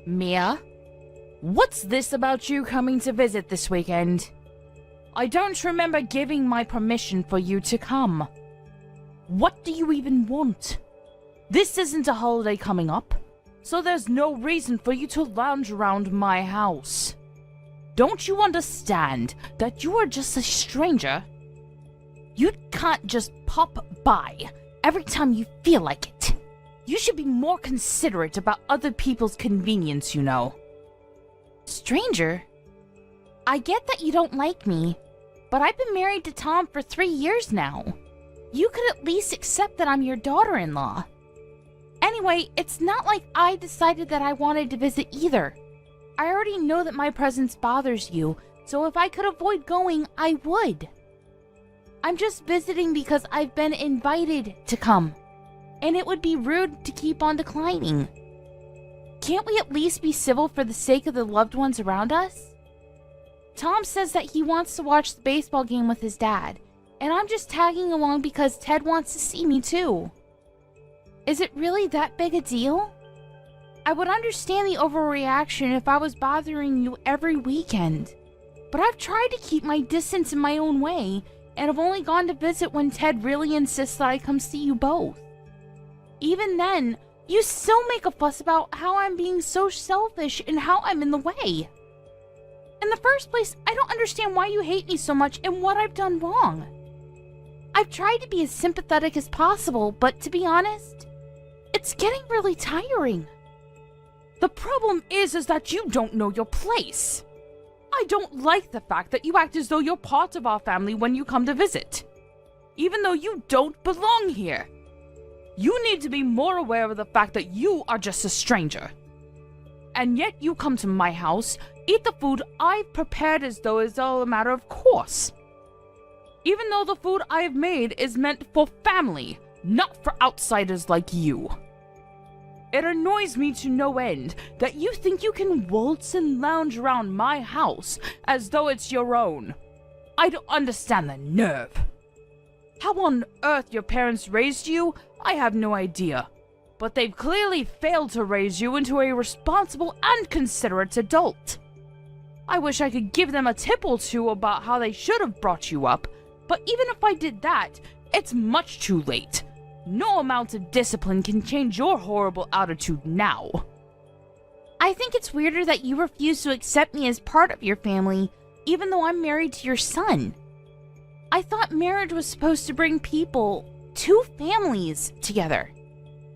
Mia? What's this about you coming to visit this weekend? I don't remember giving my permission for you to come. What do you even want? This isn't a holiday coming up, so there's no reason for you to lounge around my house. Don't you understand that you are just a stranger? You can't just pop by every time you feel like it. You should be more considerate about other people's convenience, you know. Stranger? I get that you don't like me, but I've been married to Tom for 3 years now. You could at least accept that I'm your daughter-in-law. Anyway, it's not like I decided that I wanted to visit either. I already know that my presence bothers you, so if I could avoid going, I would. I'm just visiting because I've been invited to come, and it would be rude to keep on declining. Can't we at least be civil for the sake of the loved ones around us? Tom says that he wants to watch the baseball game with his dad, and I'm just tagging along because Ted wants to see me too. Is it really that big a deal? I would understand the overreaction if I was bothering you every weekend, but I've tried to keep my distance in my own way, and I've only gone to visit when Ted really insists that I come see you both. Even then, you still make a fuss about how I'm being so selfish and how I'm in the way. In the first place, I don't understand why you hate me so much and what I've done wrong. I've tried to be as sympathetic as possible, but to be honest, it's getting really tiring. The problem is that you don't know your place. I don't like the fact that you act as though you're part of our family when you come to visit, even though you don't belong here. You need to be more aware of the fact that you are just a stranger. And yet you come to my house, eat the food I've prepared as though it's all a matter of course. Even though the food I have made is meant for family, not for outsiders like you. It annoys me to no end that you think you can waltz and lounge around my house as though it's your own. I don't understand the nerve. How on earth your parents raised you, I have no idea. But they've clearly failed to raise you into a responsible and considerate adult. I wish I could give them a tip or two about how they should have brought you up, but even if I did that, it's much too late. No amount of discipline can change your horrible attitude now. I think it's weirder that you refuse to accept me as part of your family, even though I'm married to your son. I thought marriage was supposed to bring people, two families, together,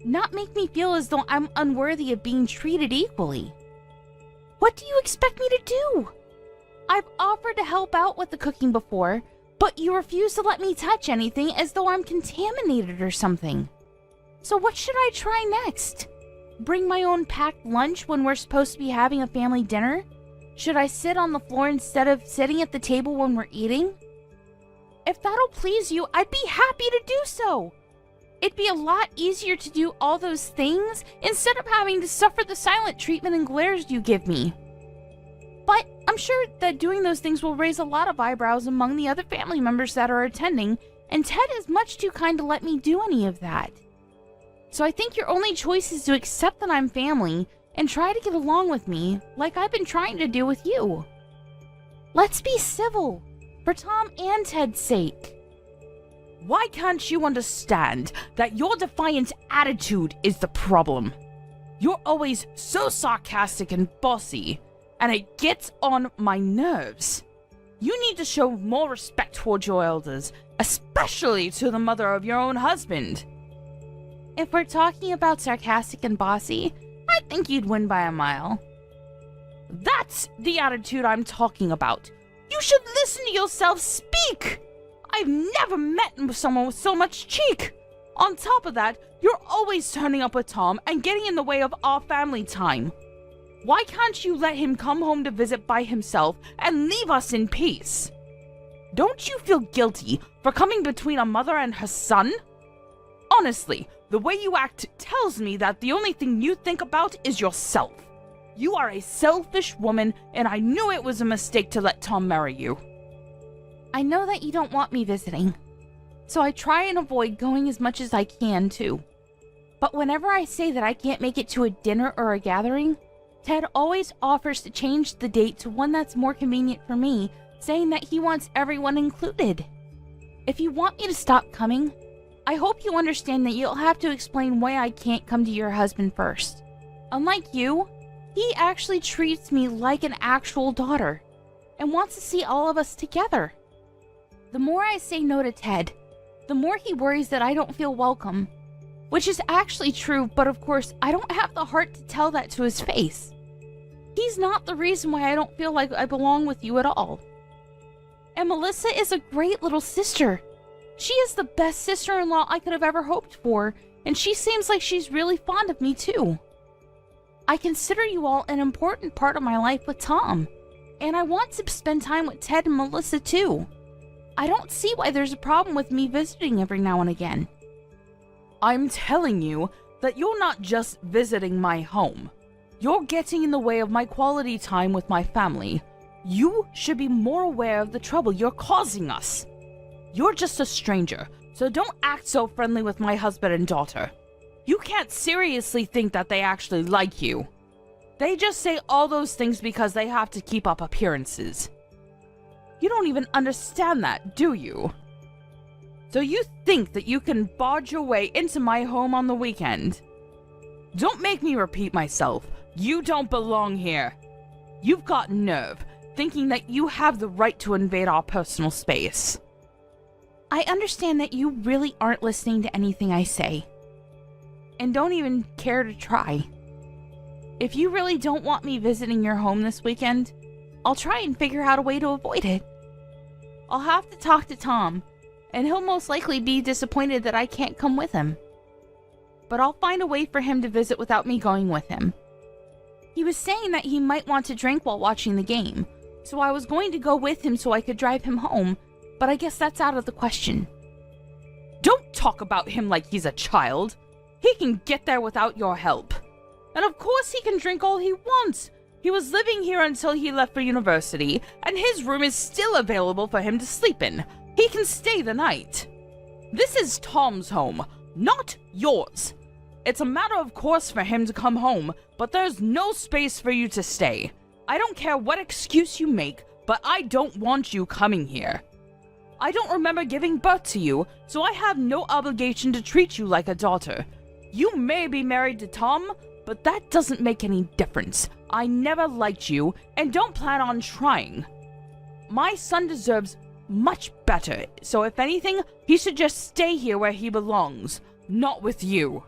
not make me feel as though I'm unworthy of being treated equally. What do you expect me to do? I've offered to help out with the cooking before, but you refuse to let me touch anything as though I'm contaminated or something. So what should I try next? Bring my own packed lunch when we're supposed to be having a family dinner? Should I sit on the floor instead of sitting at the table when we're eating? If that'll please you, I'd be happy to do so. It'd be a lot easier to do all those things instead of having to suffer the silent treatment and glares you give me. But I'm sure that doing those things will raise a lot of eyebrows among the other family members that are attending, and Ted is much too kind to let me do any of that. So I think your only choice is to accept that I'm family and try to get along with me like I've been trying to do with you. Let's be civil, for Tom and Ted's sake. Why can't you understand that your defiant attitude is the problem? You're always so sarcastic and bossy, and it gets on my nerves. You need to show more respect towards your elders, especially to the mother of your own husband. If we're talking about sarcastic and bossy, I think you'd win by a mile. That's the attitude I'm talking about. You should listen to yourself speak! I've never met someone with so much cheek! On top of that, you're always turning up with Tom and getting in the way of our family time. Why can't you let him come home to visit by himself and leave us in peace? Don't you feel guilty for coming between a mother and her son? Honestly, the way you act tells me that the only thing you think about is yourself. You are a selfish woman, and I knew it was a mistake to let Tom marry you. I know that you don't want me visiting, so I try and avoid going as much as I can, too. But whenever I say that I can't make it to a dinner or a gathering, Ted always offers to change the date to one that's more convenient for me, saying that he wants everyone included. If you want me to stop coming, I hope you understand that you'll have to explain why I can't come to your husband first. Unlike you, he actually treats me like an actual daughter and wants to see all of us together. The more I say no to Ted, the more he worries that I don't feel welcome, which is actually true, but of course, I don't have the heart to tell that to his face. He's not the reason why I don't feel like I belong with you at all. And Melissa is a great little sister. She is the best sister-in-law I could have ever hoped for, and she seems like she's really fond of me too. I consider you all an important part of my life with Tom, and I want to spend time with Ted and Melissa too. I don't see why there's a problem with me visiting every now and again. I'm telling you that you're not just visiting my home. You're getting in the way of my quality time with my family. You should be more aware of the trouble you're causing us. You're just a stranger, so don't act so friendly with my husband and daughter. You can't seriously think that they actually like you. They just say all those things because they have to keep up appearances. You don't even understand that, do you? So you think that you can barge your way into my home on the weekend? Don't make me repeat myself. You don't belong here. You've got nerve, thinking that you have the right to invade our personal space. I understand that you really aren't listening to anything I say, and don't even care to try. If you really don't want me visiting your home this weekend, I'll try and figure out a way to avoid it. I'll have to talk to Tom, and he'll most likely be disappointed that I can't come with him. But I'll find a way for him to visit without me going with him. He was saying that he might want to drink while watching the game, so I was going to go with him so I could drive him home, but I guess that's out of the question. Don't talk about him like he's a child. He can get there without your help. And of course he can drink all he wants. He was living here until he left for university, and his room is still available for him to sleep in. He can stay the night. This is Tom's home, not yours. It's a matter of course for him to come home, but there's no space for you to stay. I don't care what excuse you make, but I don't want you coming here. I don't remember giving birth to you, so I have no obligation to treat you like a daughter. You may be married to Tom, but that doesn't make any difference. I never liked you, and don't plan on trying. My son deserves much better, so if anything, he should just stay here where he belongs, not with you.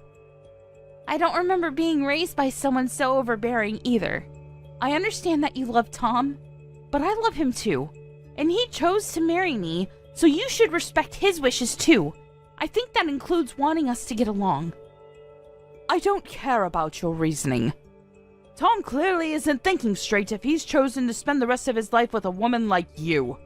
I don't remember being raised by someone so overbearing either. I understand that you love Tom, but I love him too, and he chose to marry me, so you should respect his wishes too. I think that includes wanting us to get along. I don't care about your reasoning. Tom clearly isn't thinking straight if he's chosen to spend the rest of his life with a woman like you.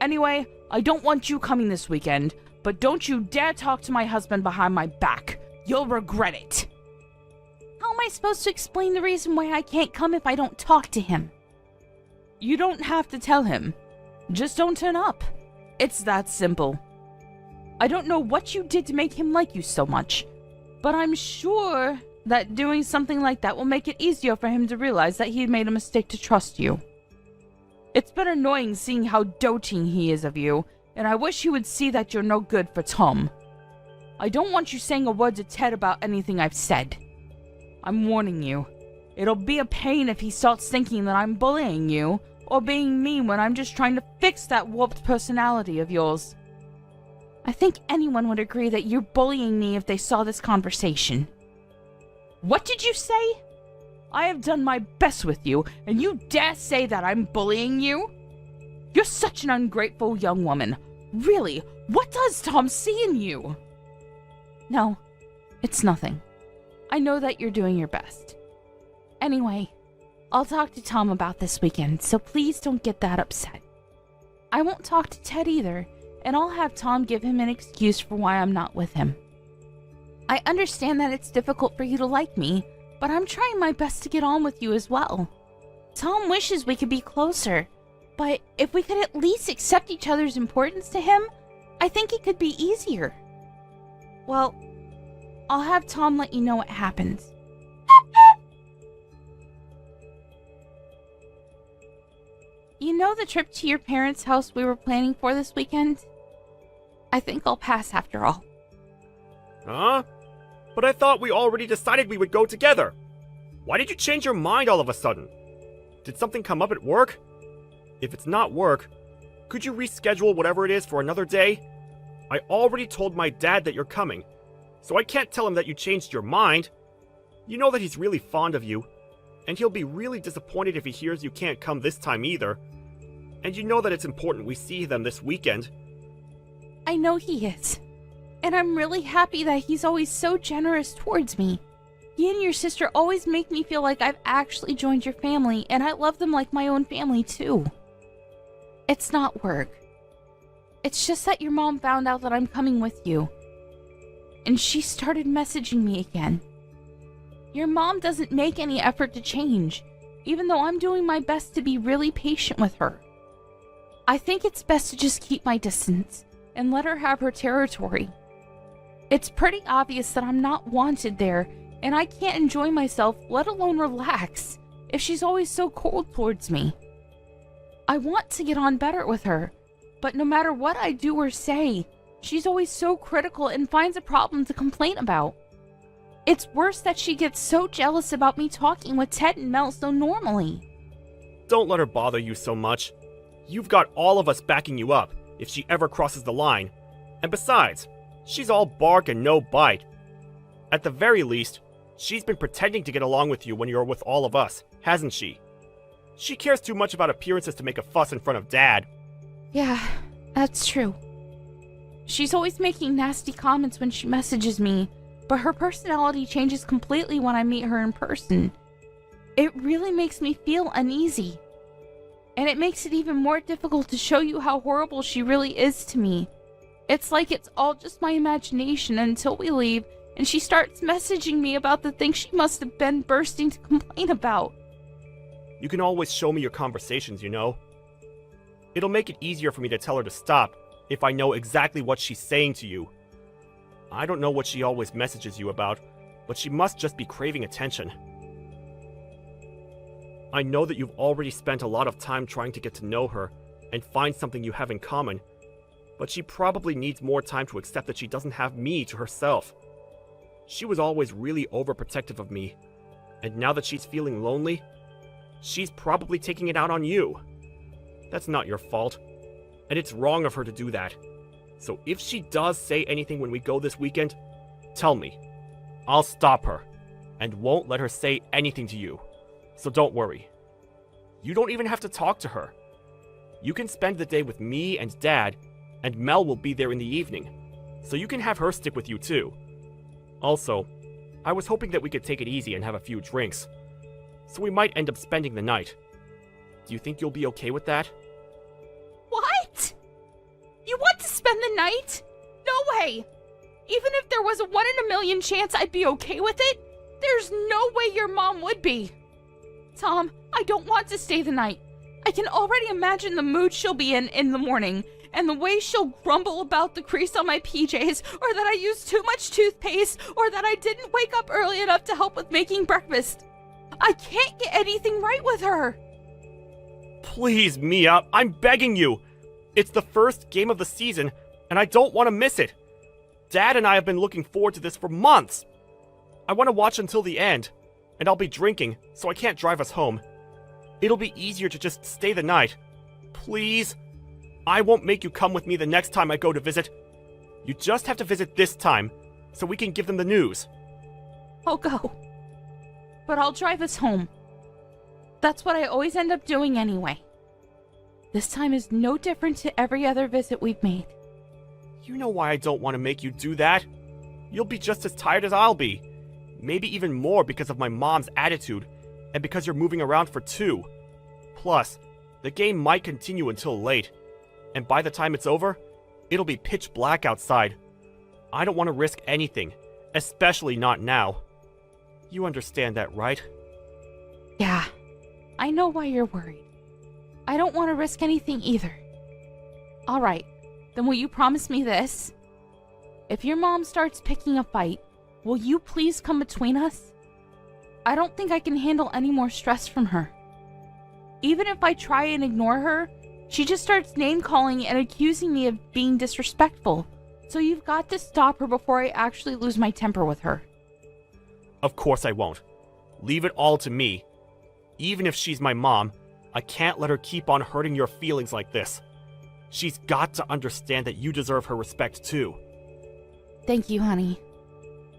Anyway, I don't want you coming this weekend, but don't you dare talk to my husband behind my back. You'll regret it. How am I supposed to explain the reason why I can't come if I don't talk to him? You don't have to tell him. Just don't turn up. It's that simple. I don't know what you did to make him like you so much, but I'm sure that doing something like that will make it easier for him to realize that he made a mistake to trust you. It's been annoying seeing how doting he is of you, and I wish he would see that you're no good for Tom. I don't want you saying a word to Ted about anything I've said. I'm warning you. It'll be a pain if he starts thinking that I'm bullying you, or being mean when I'm just trying to fix that warped personality of yours. I think anyone would agree that you're bullying me if they saw this conversation. What did you say? I have done my best with you, and you dare say that I'm bullying you? You're such an ungrateful young woman. Really, what does Tom see in you? No, it's nothing. I know that you're doing your best. Anyway, I'll talk to Tom about this weekend, so please don't get that upset. I won't talk to Ted either, and I'll have Tom give him an excuse for why I'm not with him. I understand that it's difficult for you to like me, but I'm trying my best to get on with you as well. Tom wishes we could be closer, but if we could at least accept each other's importance to him, I think it could be easier. Well, I'll have Tom let you know what happens. know the trip to your parents' house we were planning for this weekend? I think I'll pass after all. Huh? But I thought we already decided we would go together. Why did you change your mind all of a sudden? Did something come up at work? If it's not work, could you reschedule whatever it is for another day? I already told my dad that you're coming, so I can't tell him that you changed your mind. You know that he's really fond of you, and he'll be really disappointed if he hears you can't come this time either. And you know that it's important we see them this weekend. I know he is. And I'm really happy that he's always so generous towards me. He and your sister always make me feel like I've actually joined your family, and I love them like my own family too. It's not work. It's just that your mom found out that I'm coming with you. And she started messaging me again. Your mom doesn't make any effort to change, even though I'm doing my best to be really patient with her. I think it's best to just keep my distance and let her have her territory. It's pretty obvious that I'm not wanted there, and I can't enjoy myself, let alone relax, if she's always so cold towards me. I want to get on better with her, but no matter what I do or say, she's always so critical and finds a problem to complain about. It's worse that she gets so jealous about me talking with Ted and Mel so normally. Don't let her bother you so much. You've got all of us backing you up if she ever crosses the line. And besides, she's all bark and no bite. At the very least, she's been pretending to get along with you when you're with all of us, hasn't she? She cares too much about appearances to make a fuss in front of Dad. Yeah, that's true. She's always making nasty comments when she messages me, but her personality changes completely when I meet her in person. It really makes me feel uneasy. And it makes it even more difficult to show you how horrible she really is to me. It's like it's all just my imagination until we leave and she starts messaging me about the things she must have been bursting to complain about. You can always show me your conversations, you know. It'll make it easier for me to tell her to stop if I know exactly what she's saying to you. I don't know what she always messages you about, but she must just be craving attention. I know that you've already spent a lot of time trying to get to know her and find something you have in common, but she probably needs more time to accept that she doesn't have me to herself. She was always really overprotective of me, and now that she's feeling lonely, she's probably taking it out on you. That's not your fault, and it's wrong of her to do that. So if she does say anything when we go this weekend, tell me. I'll stop her, and won't let her say anything to you. So don't worry. You don't even have to talk to her. You can spend the day with me and Dad, and Mel will be there in the evening, so you can have her stick with you too. Also, I was hoping that we could take it easy and have a few drinks, so we might end up spending the night. Do you think you'll be okay with that? What? You want to spend the night? No way! Even if there was a 1 in a million chance I'd be okay with it, there's no way your mom would be. Tom, I don't want to stay the night. I can already imagine the mood she'll be in the morning, and the way she'll grumble about the crease on my PJs, or that I used too much toothpaste, or that I didn't wake up early enough to help with making breakfast. I can't get anything right with her. Please, Mia, I'm begging you. It's the first game of the season, and I don't want to miss it. Dad and I have been looking forward to this for months. I want to watch until the end, and I'll be drinking, so I can't drive us home. It'll be easier to just stay the night. Please? I won't make you come with me the next time I go to visit. You just have to visit this time, so we can give them the news. I'll go. But I'll drive us home. That's what I always end up doing anyway. This time is no different to every other visit we've made. You know why I don't want to make you do that. You'll be just as tired as I'll be. Maybe even more because of my mom's attitude, and because you're moving around for 2. Plus, the game might continue until late, and by the time it's over, it'll be pitch black outside. I don't want to risk anything, especially not now. You understand that, right? Yeah, I know why you're worried. I don't want to risk anything either. Alright, then will you promise me this? If your mom starts picking a fight, will you please come between us? I don't think I can handle any more stress from her. Even if I try and ignore her, she just starts name-calling and accusing me of being disrespectful. So you've got to stop her before I actually lose my temper with her. Of course I won't. Leave it all to me. Even if she's my mom, I can't let her keep on hurting your feelings like this. She's got to understand that you deserve her respect too. Thank you, honey.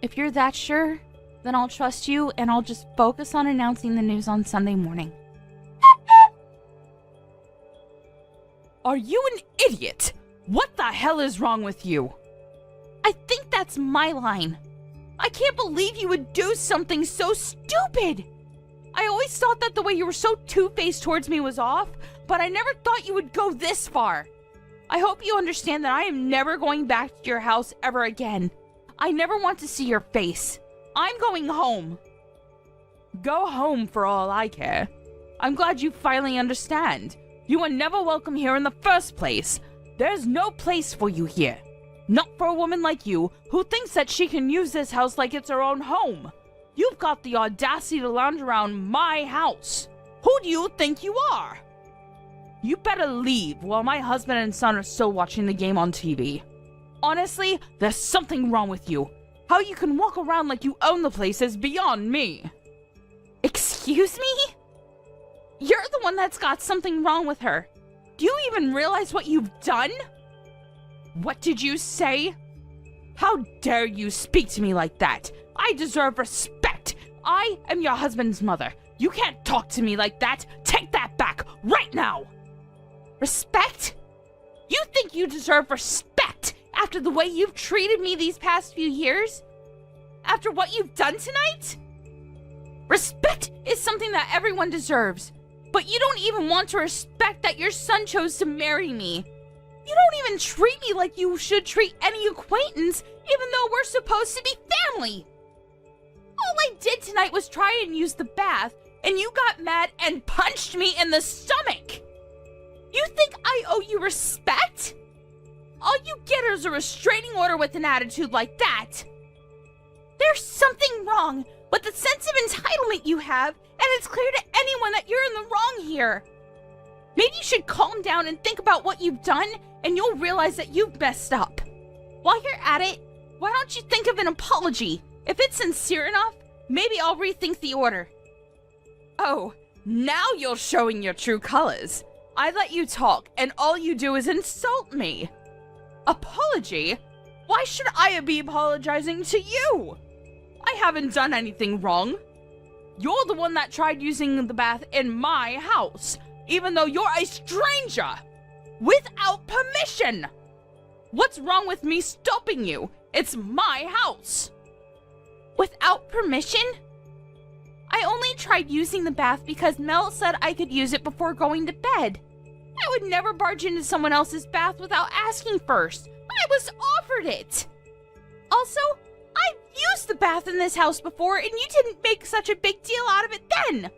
If you're that sure, then I'll trust you and I'll just focus on announcing the news on Sunday morning. Are you an idiot? What the hell is wrong with you? I think that's my line. I can't believe you would do something so stupid. I always thought that the way you were so two-faced towards me was off, but I never thought you would go this far. I hope you understand that I am never going back to your house ever again. I never want to see your face. I'm going home. Go home for all I care. I'm glad you finally understand. You were never welcome here in the first place. There's no place for you here. Not for a woman like you, who thinks that she can use this house like it's her own home. You've got the audacity to lounge around my house. Who do you think you are? You better leave while my husband and son are still watching the game on TV. Honestly, there's something wrong with you. How you can walk around like you own the place is beyond me. Excuse me? You're the one that's got something wrong with her. Do you even realize what you've done? What did you say? How dare you speak to me like that? I deserve respect. I am your husband's mother. You can't talk to me like that. Take that back right now. Respect? You think you deserve respect after the way you've treated me these past few years? After what you've done tonight? Respect is something that everyone deserves. But you don't even want to respect that your son chose to marry me. You don't even treat me like you should treat any acquaintance, even though we're supposed to be family. All I did tonight was try and use the bath, and you got mad and punched me in the stomach. You think I owe you respect? All you get is a restraining order with an attitude like that. There's something wrong with the sense of entitlement you have, and it's clear to anyone that you're in the wrong here. Maybe you should calm down and think about what you've done, and you'll realize that you've messed up. While you're at it, why don't you think of an apology? If it's sincere enough, maybe I'll rethink the order. Oh, now you're showing your true colors. I let you talk, and all you do is insult me. Apology? Why should I be apologizing to you? I haven't done anything wrong. You're the one that tried using the bath in my house, even though you're a stranger, without permission. What's wrong with me stopping you? It's my house. Without permission? I only tried using the bath because Mel said I could use it before going to bed. I would never barge into someone else's bath without asking first. I was offered it. Also, I've used the bath in this house before, and you didn't make such a big deal out of it then.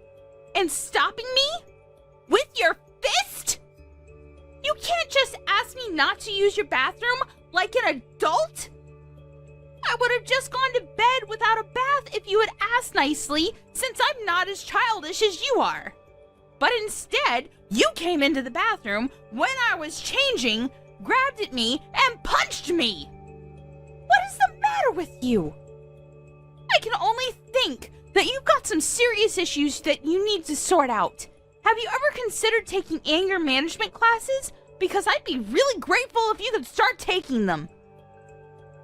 And stopping me? With your fist? You can't just ask me not to use your bathroom like an adult? I would have just gone to bed without a bath if you had asked nicely, since I'm not as childish as you are. But instead, you came into the bathroom when I was changing, grabbed at me, and punched me. What is the matter with you? I can only think that you've got some serious issues that you need to sort out. Have you ever considered taking anger management classes? Because I'd be really grateful if you could start taking them.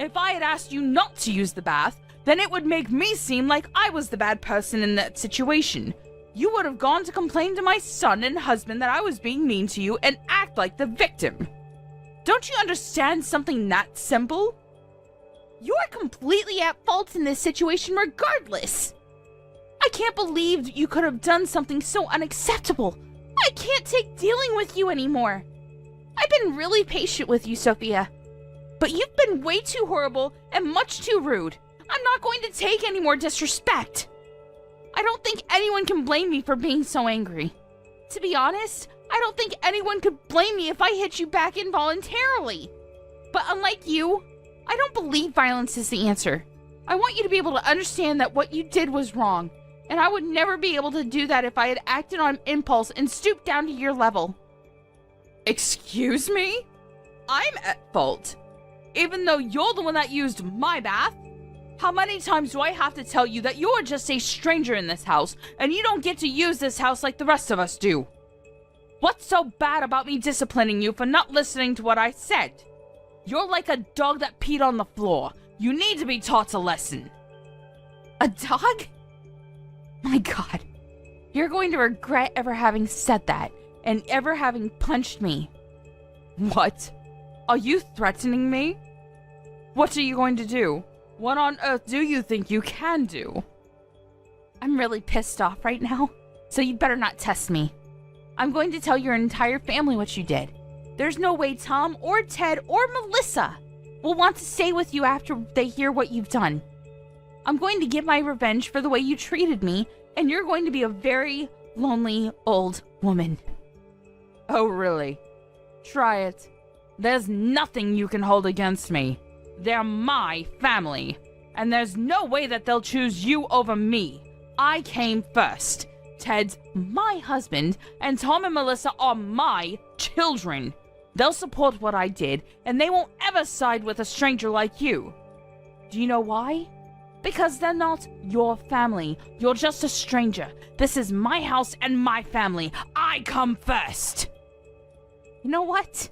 If I had asked you not to use the bath, then it would make me seem like I was the bad person in that situation. You would have gone to complain to my son and husband that I was being mean to you and act like the victim. Don't you understand something that simple? You're completely at fault in this situation regardless. I can't believe you could have done something so unacceptable. I can't take dealing with you anymore. I've been really patient with you, Sophia. But you've been way too horrible and much too rude. I'm not going to take any more disrespect. I don't think anyone can blame me for being so angry. To be honest, I don't think anyone could blame me if I hit you back involuntarily. But unlike you, I don't believe violence is the answer. I want you to be able to understand that what you did was wrong, And I would never be able to do that if I had acted on impulse and stooped down to your level. Excuse me? I'm at fault. Even though you're the one that used my bath. How many times do I have to tell you that you're just a stranger in this house and you don't get to use this house like the rest of us do? What's so bad about me disciplining you for not listening to what I said? You're like a dog that peed on the floor. You need to be taught a lesson. A dog? My God. You're going to regret ever having said that and ever having punched me. What? Are you threatening me? What are you going to do? What on earth do you think you can do? I'm really pissed off right now, so you better not test me. I'm going to tell your entire family what you did. There's no way Tom or Ted or Melissa will want to stay with you after they hear what you've done. I'm going to get my revenge for the way you treated me, and you're going to be a very lonely old woman. Oh, really? Try it. There's nothing you can hold against me. They're my family, and there's no way that they'll choose you over me. I came first. Ted's my husband, and Tom and Melissa are my children. They'll support what I did, and they won't ever side with a stranger like you. Do you know why? Because they're not your family. You're just a stranger. This is my house and my family. I come first. You know what?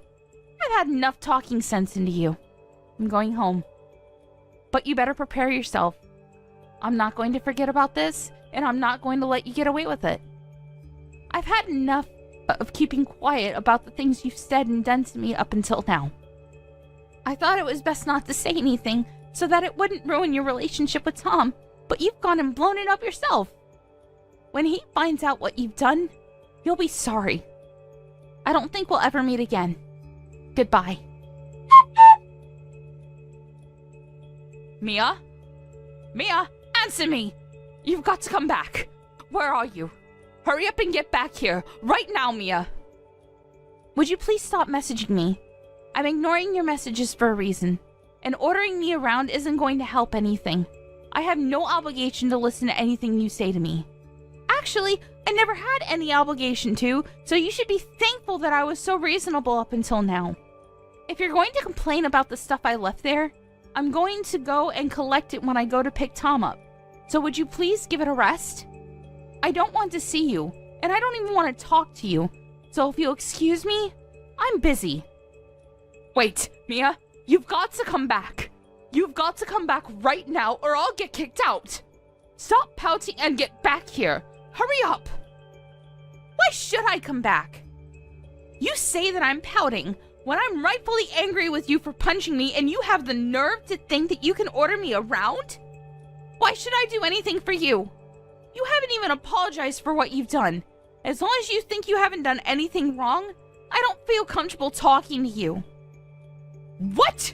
I've had enough talking sense into you. I'm going home. But you better prepare yourself. I'm not going to forget about this, and I'm not going to let you get away with it. I've had enough of keeping quiet about the things you've said and done to me up until now. I thought it was best not to say anything so that it wouldn't ruin your relationship with Tom, but you've gone and blown it up yourself. When he finds out what you've done, you'll be sorry. I don't think we'll ever meet again. Goodbye. Mia? Mia, answer me! You've got to come back. Where are you? Hurry up and get back here. Right now, Mia. Would you please stop messaging me? I'm ignoring your messages for a reason, and ordering me around isn't going to help anything. I have no obligation to listen to anything you say to me. Actually, I never had any obligation to, so you should be thankful that I was so reasonable up until now. If you're going to complain about the stuff I left there, I'm going to go and collect it when I go to pick Tom up. So would you please give it a rest? I don't want to see you, and I don't even want to talk to you. So if you'll excuse me, I'm busy. Wait, Mia, you've got to come back. You've got to come back right now or I'll get kicked out. Stop pouting and get back here. Hurry up. Why should I come back? You say that I'm pouting when I'm rightfully angry with you for punching me, and you have the nerve to think that you can order me around? Why should I do anything for you? You haven't even apologized for what you've done. As long as you think you haven't done anything wrong, I don't feel comfortable talking to you. What?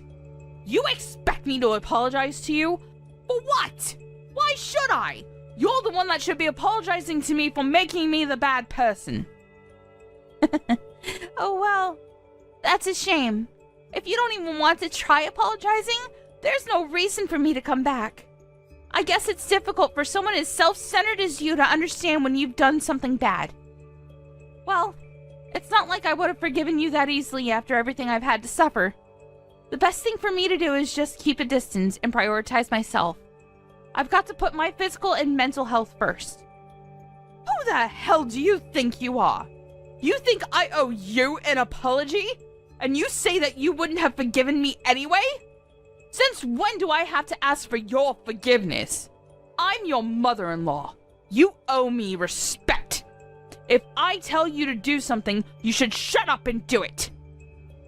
You expect me to apologize to you? For what? Why should I? You're the one that should be apologizing to me for making me the bad person. Oh, well, that's a shame. If you don't even want to try apologizing, there's no reason for me to come back. I guess it's difficult for someone as self-centered as you to understand when you've done something bad. Well, it's not like I would have forgiven you that easily after everything I've had to suffer. The best thing for me to do is just keep a distance and prioritize myself. I've got to put my physical and mental health first. Who the hell do you think you are? You think I owe you an apology? And you say that you wouldn't have forgiven me anyway? Since when do I have to ask for your forgiveness? I'm your mother-in-law. You owe me respect. If I tell you to do something, you should shut up and do it.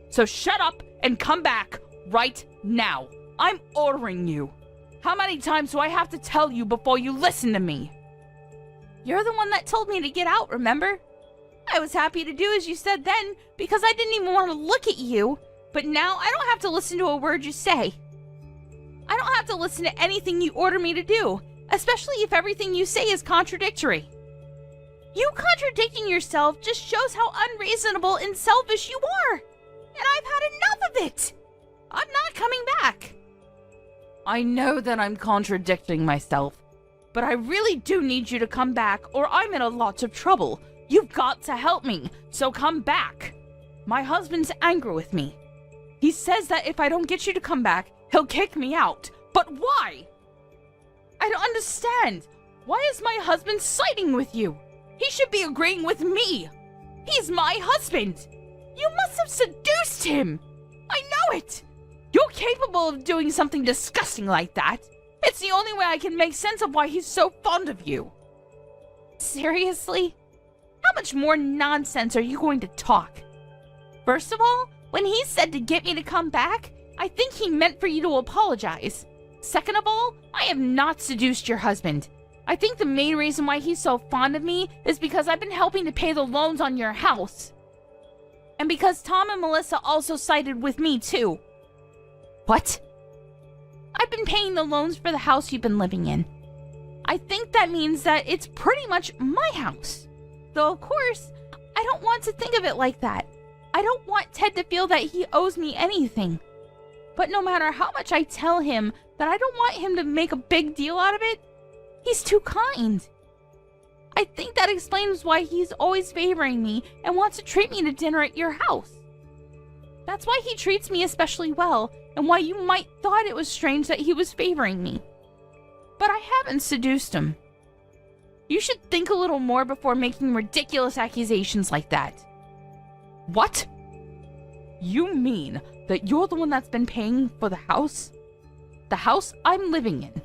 So shut up and come back right now. I'm ordering you. How many times do I have to tell you before you listen to me? You're the one that told me to get out, remember? I was happy to do as you said then because I didn't even want to look at you, but now I don't have to listen to a word you say. I don't have to listen to anything you order me to do, especially if everything you say is contradictory. You contradicting yourself just shows how unreasonable and selfish you are, and I've had enough of it. I'm not coming back. I know that I'm contradicting myself, but I really do need you to come back or I'm in a lot of trouble. You've got to help me, so come back. My husband's angry with me. He says that if I don't get you to come back, he'll kick me out. But why? I don't understand. Why is my husband siding with you? He should be agreeing with me. He's my husband. You must have seduced him. I know it. You're capable of doing something disgusting like that. It's the only way I can make sense of why he's so fond of you. Seriously? How much more nonsense are you going to talk? First of all, when he said to get me to come back, I think he meant for you to apologize. Second of all, I have not seduced your husband. I think the main reason why he's so fond of me is because I've been helping to pay the loans on your house. And because Tom and Melissa also sided with me too. What? I've been paying the loans for the house you've been living in. I think that means that it's pretty much my house. Though of course, I don't want to think of it like that. I don't want Ted to feel that he owes me anything. But no matter how much I tell him that I don't want him to make a big deal out of it, he's too kind. I think that explains why he's always favoring me and wants to treat me to dinner at your house. That's why he treats me especially well, and why you might thought it was strange that he was favoring me. But I haven't seduced him. You should think a little more before making ridiculous accusations like that. What? You mean that you're the one that's been paying for the house? The house I'm living in.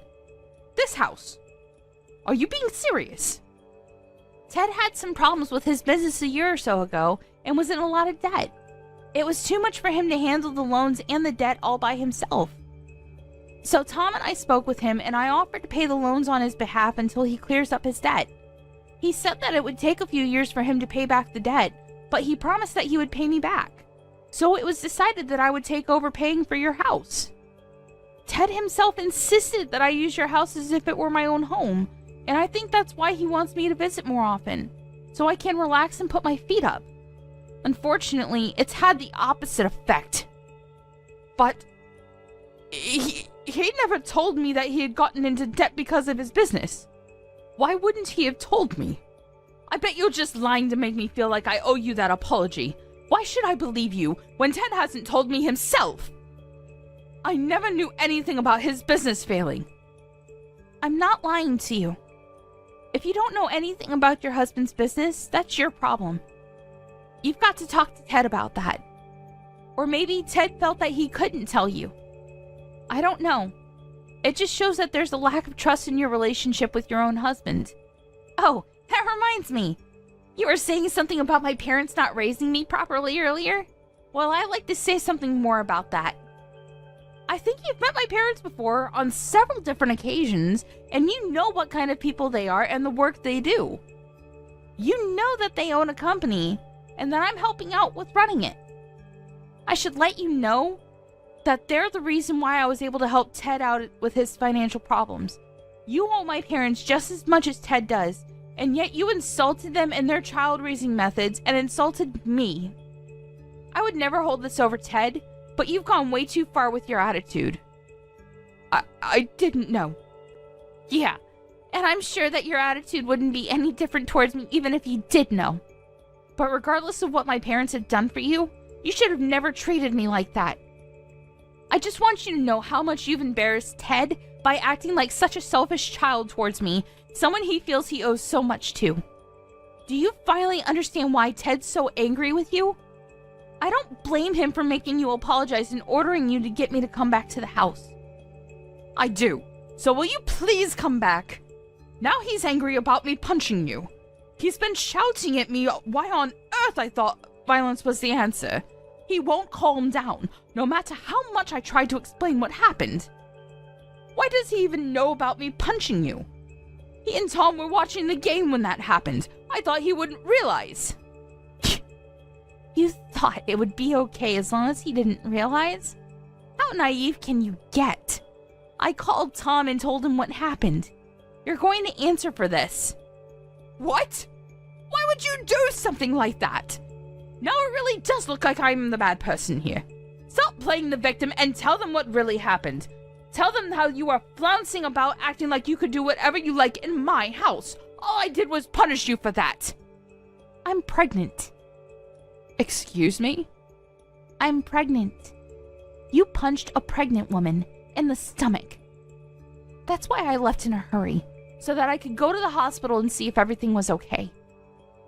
This house. Are you being serious? Ted had some problems with his business a year or so ago and was in a lot of debt. It was too much for him to handle the loans and the debt all by himself. So Tom and I spoke with him and I offered to pay the loans on his behalf until he clears up his debt. He said that it would take a few years for him to pay back the debt, but he promised that he would pay me back. So it was decided that I would take over paying for your house. Ted himself insisted that I use your house as if it were my own home, and I think that's why he wants me to visit more often, so I can relax and put my feet up. Unfortunately, it's had the opposite effect. But he never told me that he had gotten into debt because of his business. Why wouldn't he have told me? I bet you're just lying to make me feel like I owe you that apology. Why should I believe you when Ted hasn't told me himself? I never knew anything about his business failing. I'm not lying to you. If you don't know anything about your husband's business, that's your problem. You've got to talk to Ted about that. Or maybe Ted felt that he couldn't tell you. I don't know. It just shows that there's a lack of trust in your relationship with your own husband. Oh, that reminds me. You were saying something about my parents not raising me properly earlier? Well, I'd like to say something more about that. I think you've met my parents before on several different occasions, and you know what kind of people they are and the work they do. You know that they own a company, and that I'm helping out with running it. I should let you know that they're the reason why I was able to help Ted out with his financial problems. You owe my parents just as much as Ted does, and yet you insulted them in their child-raising methods and insulted me. I would never hold this over Ted, but you've gone way too far with your attitude. I didn't know. Yeah, and I'm sure that your attitude wouldn't be any different towards me even if you did know. But regardless of what my parents had done for you, you should have never treated me like that. I just want you to know how much you've embarrassed Ted by acting like such a selfish child towards me, someone he feels he owes so much to. Do you finally understand why Ted's so angry with you? I don't blame him for making you apologize and ordering you to get me to come back to the house. I do. So will you please come back? Now he's angry about me punching you. He's been shouting at me why on earth I thought violence was the answer. He won't calm down, no matter how much I tried to explain what happened. Why does he even know about me punching you? He and Tom were watching the game when that happened. I thought he wouldn't realize. You thought it would be okay as long as he didn't realize? How naive can you get? I called Tom and told him what happened. You're going to answer for this. What? Why would you do something like that? Now it really does look like I'm the bad person here. Stop playing the victim and tell them what really happened. Tell them how you are flouncing about acting like you could do whatever you like in my house. All I did was punish you for that. I'm pregnant. Excuse me? I'm pregnant. You punched a pregnant woman in the stomach. That's why I left in a hurry, so that I could go to the hospital and see if everything was okay.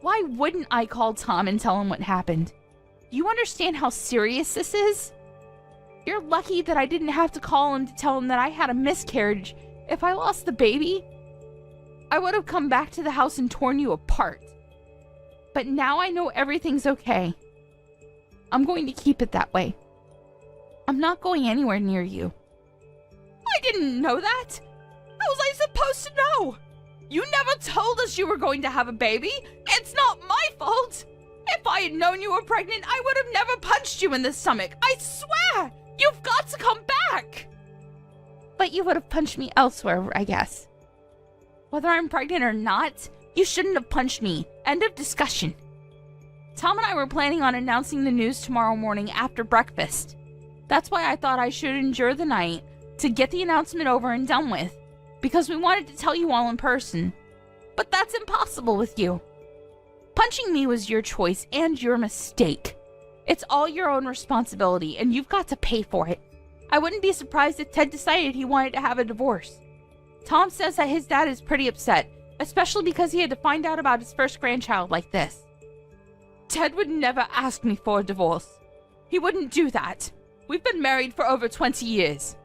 Why wouldn't I call Tom and tell him what happened? Do you understand how serious this is? You're lucky that I didn't have to call him to tell him that I had a miscarriage. If I lost the baby, I would have come back to the house and torn you apart. But now I know everything's okay. I'm going to keep it that way. I'm not going anywhere near you. I didn't know that. How was I supposed to know? You never told us you were going to have a baby. It's not my fault. If I had known you were pregnant, I would have never punched you in the stomach. I swear! You've got to come back! But you would have punched me elsewhere, I guess. Whether I'm pregnant or not, you shouldn't have punched me. End of discussion. Tom and I were planning on announcing the news tomorrow morning after breakfast. That's why I thought I should endure the night to get the announcement over and done with, because we wanted to tell you all in person. But that's impossible with you. Punching me was your choice and your mistake. It's all your own responsibility, and you've got to pay for it. I wouldn't be surprised if Ted decided he wanted to have a divorce. Tom says that his dad is pretty upset, especially because he had to find out about his first grandchild like this. Ted would never ask me for a divorce. He wouldn't do that. We've been married for over 20 years.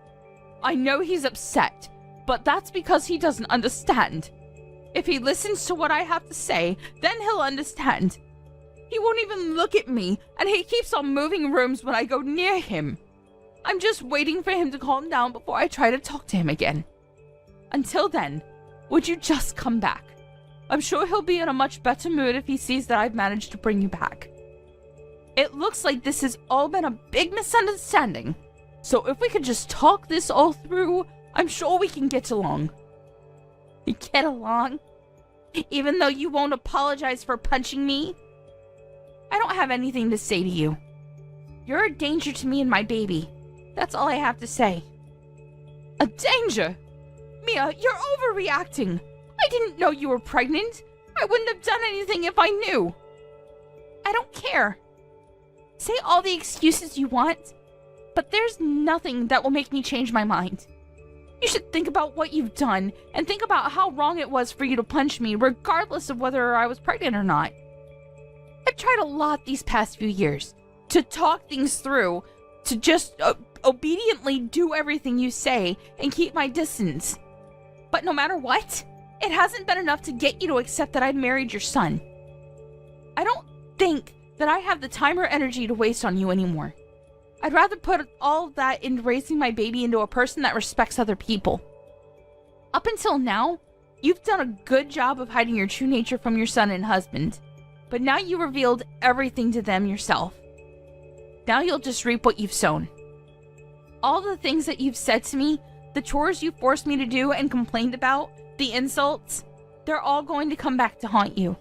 I know he's upset, but that's because he doesn't understand. If he listens to what I have to say, then he'll understand. He won't even look at me, and he keeps on moving rooms when I go near him. I'm just waiting for him to calm down before I try to talk to him again. Until then, would you just come back? I'm sure he'll be in a much better mood if he sees that I've managed to bring you back. It looks like this has all been a big misunderstanding, so if we could just talk this all through, I'm sure we can get along. Get along? Even though you won't apologize for punching me? I don't have anything to say to you. You're a danger to me and my baby. That's all I have to say. A danger? Mia, you're overreacting. I didn't know you were pregnant. I wouldn't have done anything if I knew. I don't care. Say all the excuses you want, but there's nothing that will make me change my mind. You should think about what you've done, and think about how wrong it was for you to punch me, regardless of whether I was pregnant or not. I've tried a lot these past few years to talk things through, to just obediently do everything you say and keep my distance. But no matter what, it hasn't been enough to get you to accept that I married your son. I don't think that I have the time or energy to waste on you anymore. I'd rather put all of that into raising my baby into a person that respects other people. Up until now, you've done a good job of hiding your true nature from your son and husband, but now you revealed everything to them yourself. Now you'll just reap what you've sown. All the things that you've said to me, the chores you forced me to do and complained about, the insults, they're all going to come back to haunt you.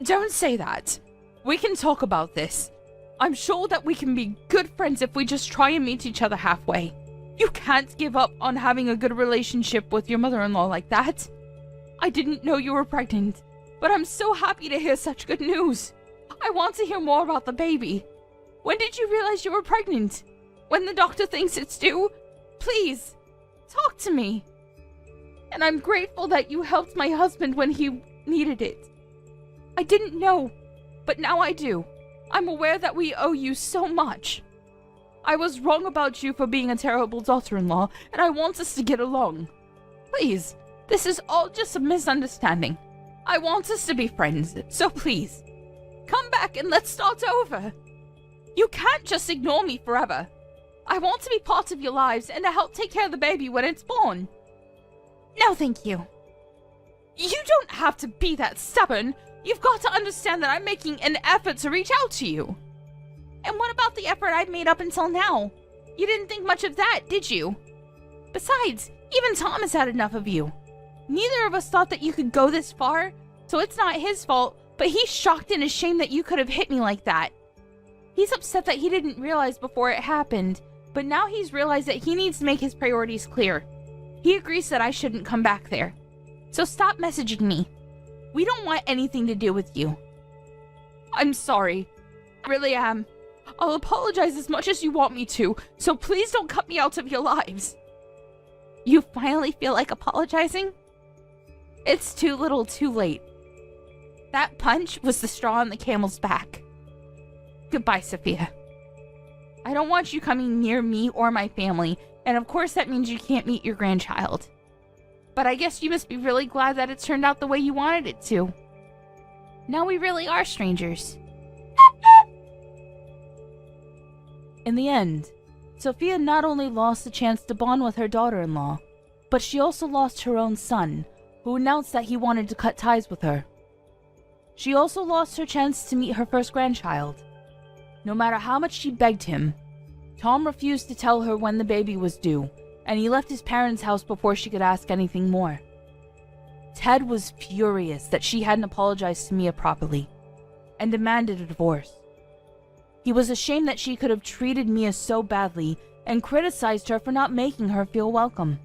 Don't say that. We can talk about this. I'm sure that we can be good friends if we just try and meet each other halfway. You can't give up on having a good relationship with your mother-in-law like that. I didn't know you were pregnant, but I'm so happy to hear such good news. I want to hear more about the baby. When did you realize you were pregnant? When the doctor thinks it's due? Please, talk to me. And I'm grateful that you helped my husband when he needed it. I didn't know, but now I do. I'm aware that we owe you so much. I was wrong about you for being a terrible daughter-in-law, and I want us to get along. Please, this is all just a misunderstanding. I want us to be friends, so please, come back and let's start over. You can't just ignore me forever. I want to be part of your lives and to help take care of the baby when it's born. No, thank you. You don't have to be that stubborn. You've got to understand that I'm making an effort to reach out to you. And what about the effort I've made up until now? You didn't think much of that, did you? Besides, even Tom has had enough of you. Neither of us thought that you could go this far, so it's not his fault, but he's shocked and ashamed that you could have hit me like that. He's upset that he didn't realize before it happened, but but now he's realized that he needs to make his priorities clear. He agrees that I shouldn't come back there. So stop messaging me. We don't want anything to do with you. I'm sorry. I really am. I'll apologize as much as you want me to, so please don't cut me out of your lives. You finally feel like apologizing? It's too little too late. That punch was the straw on the camel's back. Goodbye, Sophia. I don't want you coming near me or my family, and of course that means you can't meet your grandchild. But I guess you must be really glad that it turned out the way you wanted it to. Now we really are strangers. In the end, Sophia not only lost the chance to bond with her daughter-in-law, but she also lost her own son, who announced that he wanted to cut ties with her. She also lost her chance to meet her first grandchild. No matter how much she begged him, Tom refused to tell her when the baby was due, and he left his parents' house before she could ask anything more. Ted was furious that she hadn't apologized to Mia properly, and demanded a divorce. He was ashamed that she could have treated Mia so badly and criticized her for not making her feel welcome.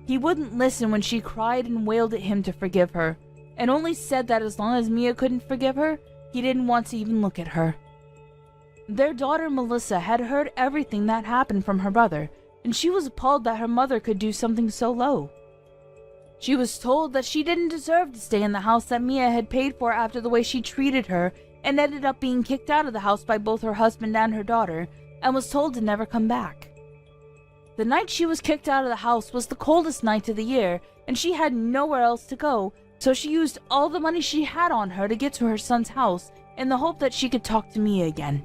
He wouldn't listen when she cried and wailed at him to forgive her, and only said that as long as Mia couldn't forgive her, he didn't want to even look at her. Their daughter Melissa had heard everything that happened from her brother, and she was appalled that her mother could do something so low. She was told that she didn't deserve to stay in the house that Mia had paid for after the way she treated her, and ended up being kicked out of the house by both her husband and her daughter, and was told to never come back. The night she was kicked out of the house was the coldest night of the year, and she had nowhere else to go, so she used all the money she had on her to get to her son's house in the hope that she could talk to Mia again.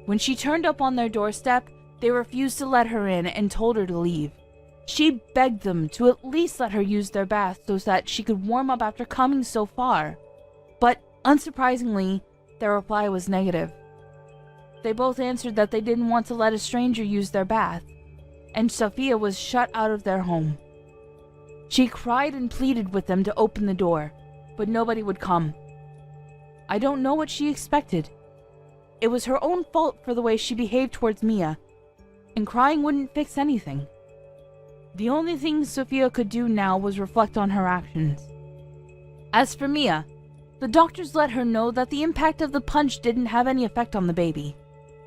When she turned up on their doorstep, they refused to let her in and told her to leave. She begged them to at least let her use their bath so that she could warm up after coming so far. But, unsurprisingly, their reply was negative. They both answered that they didn't want to let a stranger use their bath, and Sophia was shut out of their home. She cried and pleaded with them to open the door, but nobody would come. I don't know what she expected. It was her own fault for the way she behaved towards Mia, and crying wouldn't fix anything. The only thing Sophia could do now was reflect on her actions. As for Mia, the doctors let her know that the impact of the punch didn't have any effect on the baby,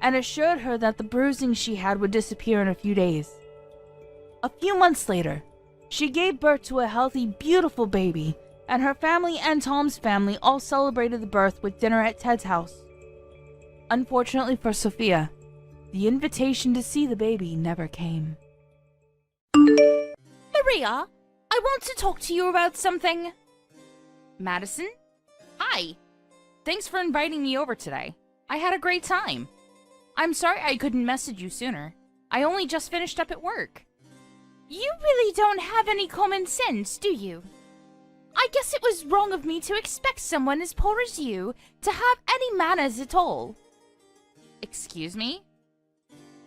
and assured her that the bruising she had would disappear in a few days. A few months later, she gave birth to a healthy, beautiful baby, and her family and Tom's family all celebrated the birth with dinner at Ted's house. Unfortunately for Sophia, the invitation to see the baby never came. Maria, I want to talk to you about something. Madison? Hi. Thanks for inviting me over today. I had a great time. I'm sorry I couldn't message you sooner. I only just finished up at work. You really don't have any common sense, do you? I guess it was wrong of me to expect someone as poor as you to have any manners at all. Excuse me?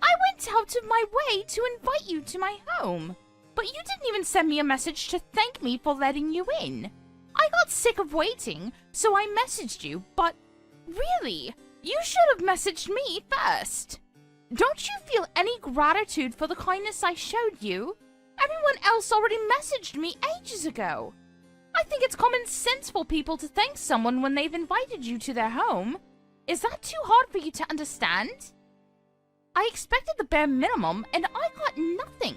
I went out of my way to invite you to my home, but you didn't even send me a message to thank me for letting you in. I got sick of waiting, so I messaged you, but really, you should have messaged me first. Don't you feel any gratitude for the kindness I showed you? Everyone else already messaged me ages ago. I think it's common sense for people to thank someone when they've invited you to their home. Is that too hard for you to understand? I expected the bare minimum, and I got nothing.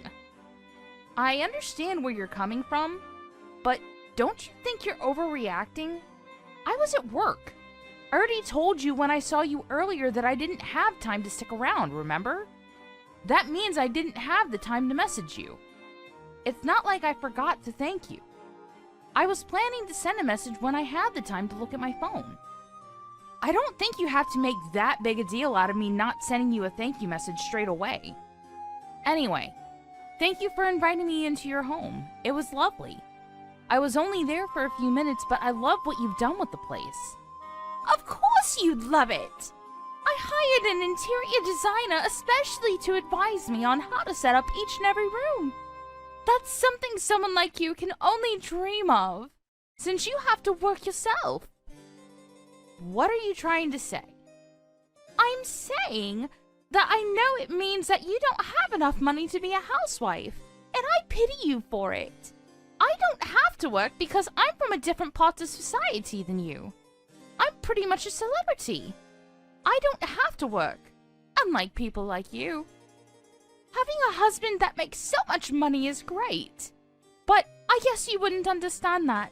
I understand where you're coming from, but don't you think you're overreacting? I was at work. I already told you when I saw you earlier that I didn't have time to stick around, remember? That means I didn't have the time to message you. It's not like I forgot to thank you. I was planning to send a message when I had the time to look at my phone. I don't think you have to make that big a deal out of me not sending you a thank you message straight away. Anyway, thank you for inviting me into your home. It was lovely. I was only there for a few minutes, but I love what you've done with the place. Of course you'd love it! I hired an interior designer especially to advise me on how to set up each and every room. That's something someone like you can only dream of, since you have to work yourself. What are you trying to say? I'm saying that I know it means that you don't have enough money to be a housewife, and I pity you for it. I don't have to work because I'm from a different part of society than you. I'm pretty much a celebrity. I don't have to work, unlike people like you. Having a husband that makes so much money is great, but I guess you wouldn't understand that.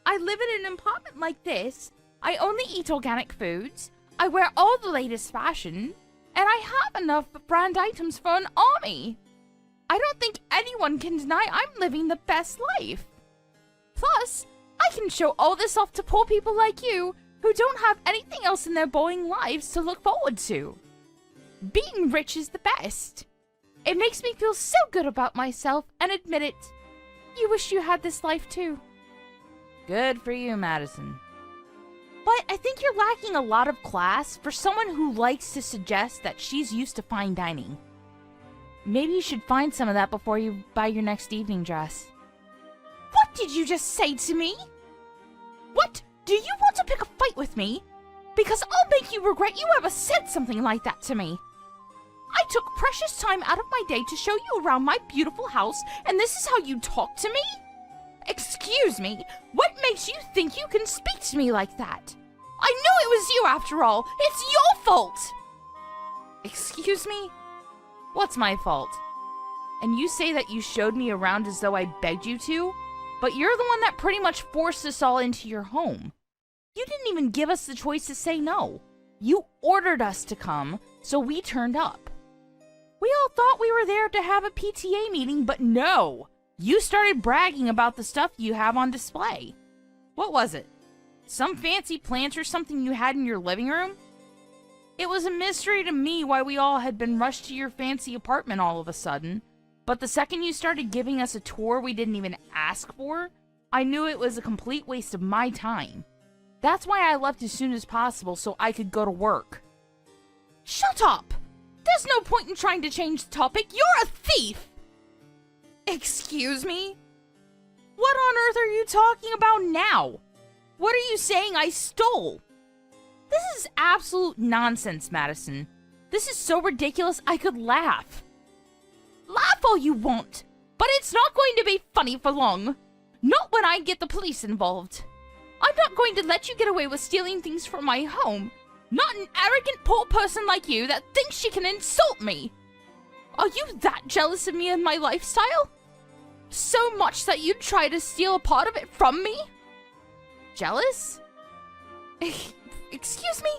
I live in an apartment like this, I only eat organic foods, I wear all the latest fashion, and I have enough brand items for an army. I don't think anyone can deny I'm living the best life. Plus, I can show all this off to poor people like you who don't have anything else in their boring lives to look forward to. Being rich is the best. It makes me feel so good about myself, and admit it, you wish you had this life too. Good for you, Madison. But I think you're lacking a lot of class for someone who likes to suggest that she's used to fine dining. Maybe you should find some of that before you buy your next evening dress. What did you just say to me? What? Do you want to pick a fight with me? Because I'll make you regret you ever said something like that to me. I took precious time out of my day to show you around my beautiful house, and this is how you talk to me? Excuse me, what makes you think you can speak to me like that? I knew it was you after all. It's your fault. Excuse me? What's my fault? And you say that you showed me around as though I begged you to, but you're the one that pretty much forced us all into your home. You didn't even give us the choice to say no. You ordered us to come, so we turned up. We all thought we were there to have a PTA meeting, but no! You started bragging about the stuff you have on display. What was it? Some fancy plant or something you had in your living room? It was a mystery to me why we all had been rushed to your fancy apartment all of a sudden, but the second you started giving us a tour we didn't even ask for, I knew it was a complete waste of my time. That's why I left as soon as possible so I could go to work. Shut up! There's no point in trying to change the topic. You're a thief! Excuse me? What on earth are you talking about now? What are you saying I stole? This is absolute nonsense, Madison. This is so ridiculous I could laugh. Laugh all you want, but it's not going to be funny for long. Not when I get the police involved. I'm not going to let you get away with stealing things from my home. Not an arrogant poor person like you that thinks she can insult me. Are you that jealous of me and my lifestyle? So much that you'd try to steal a part of it from me? Jealous? Excuse me?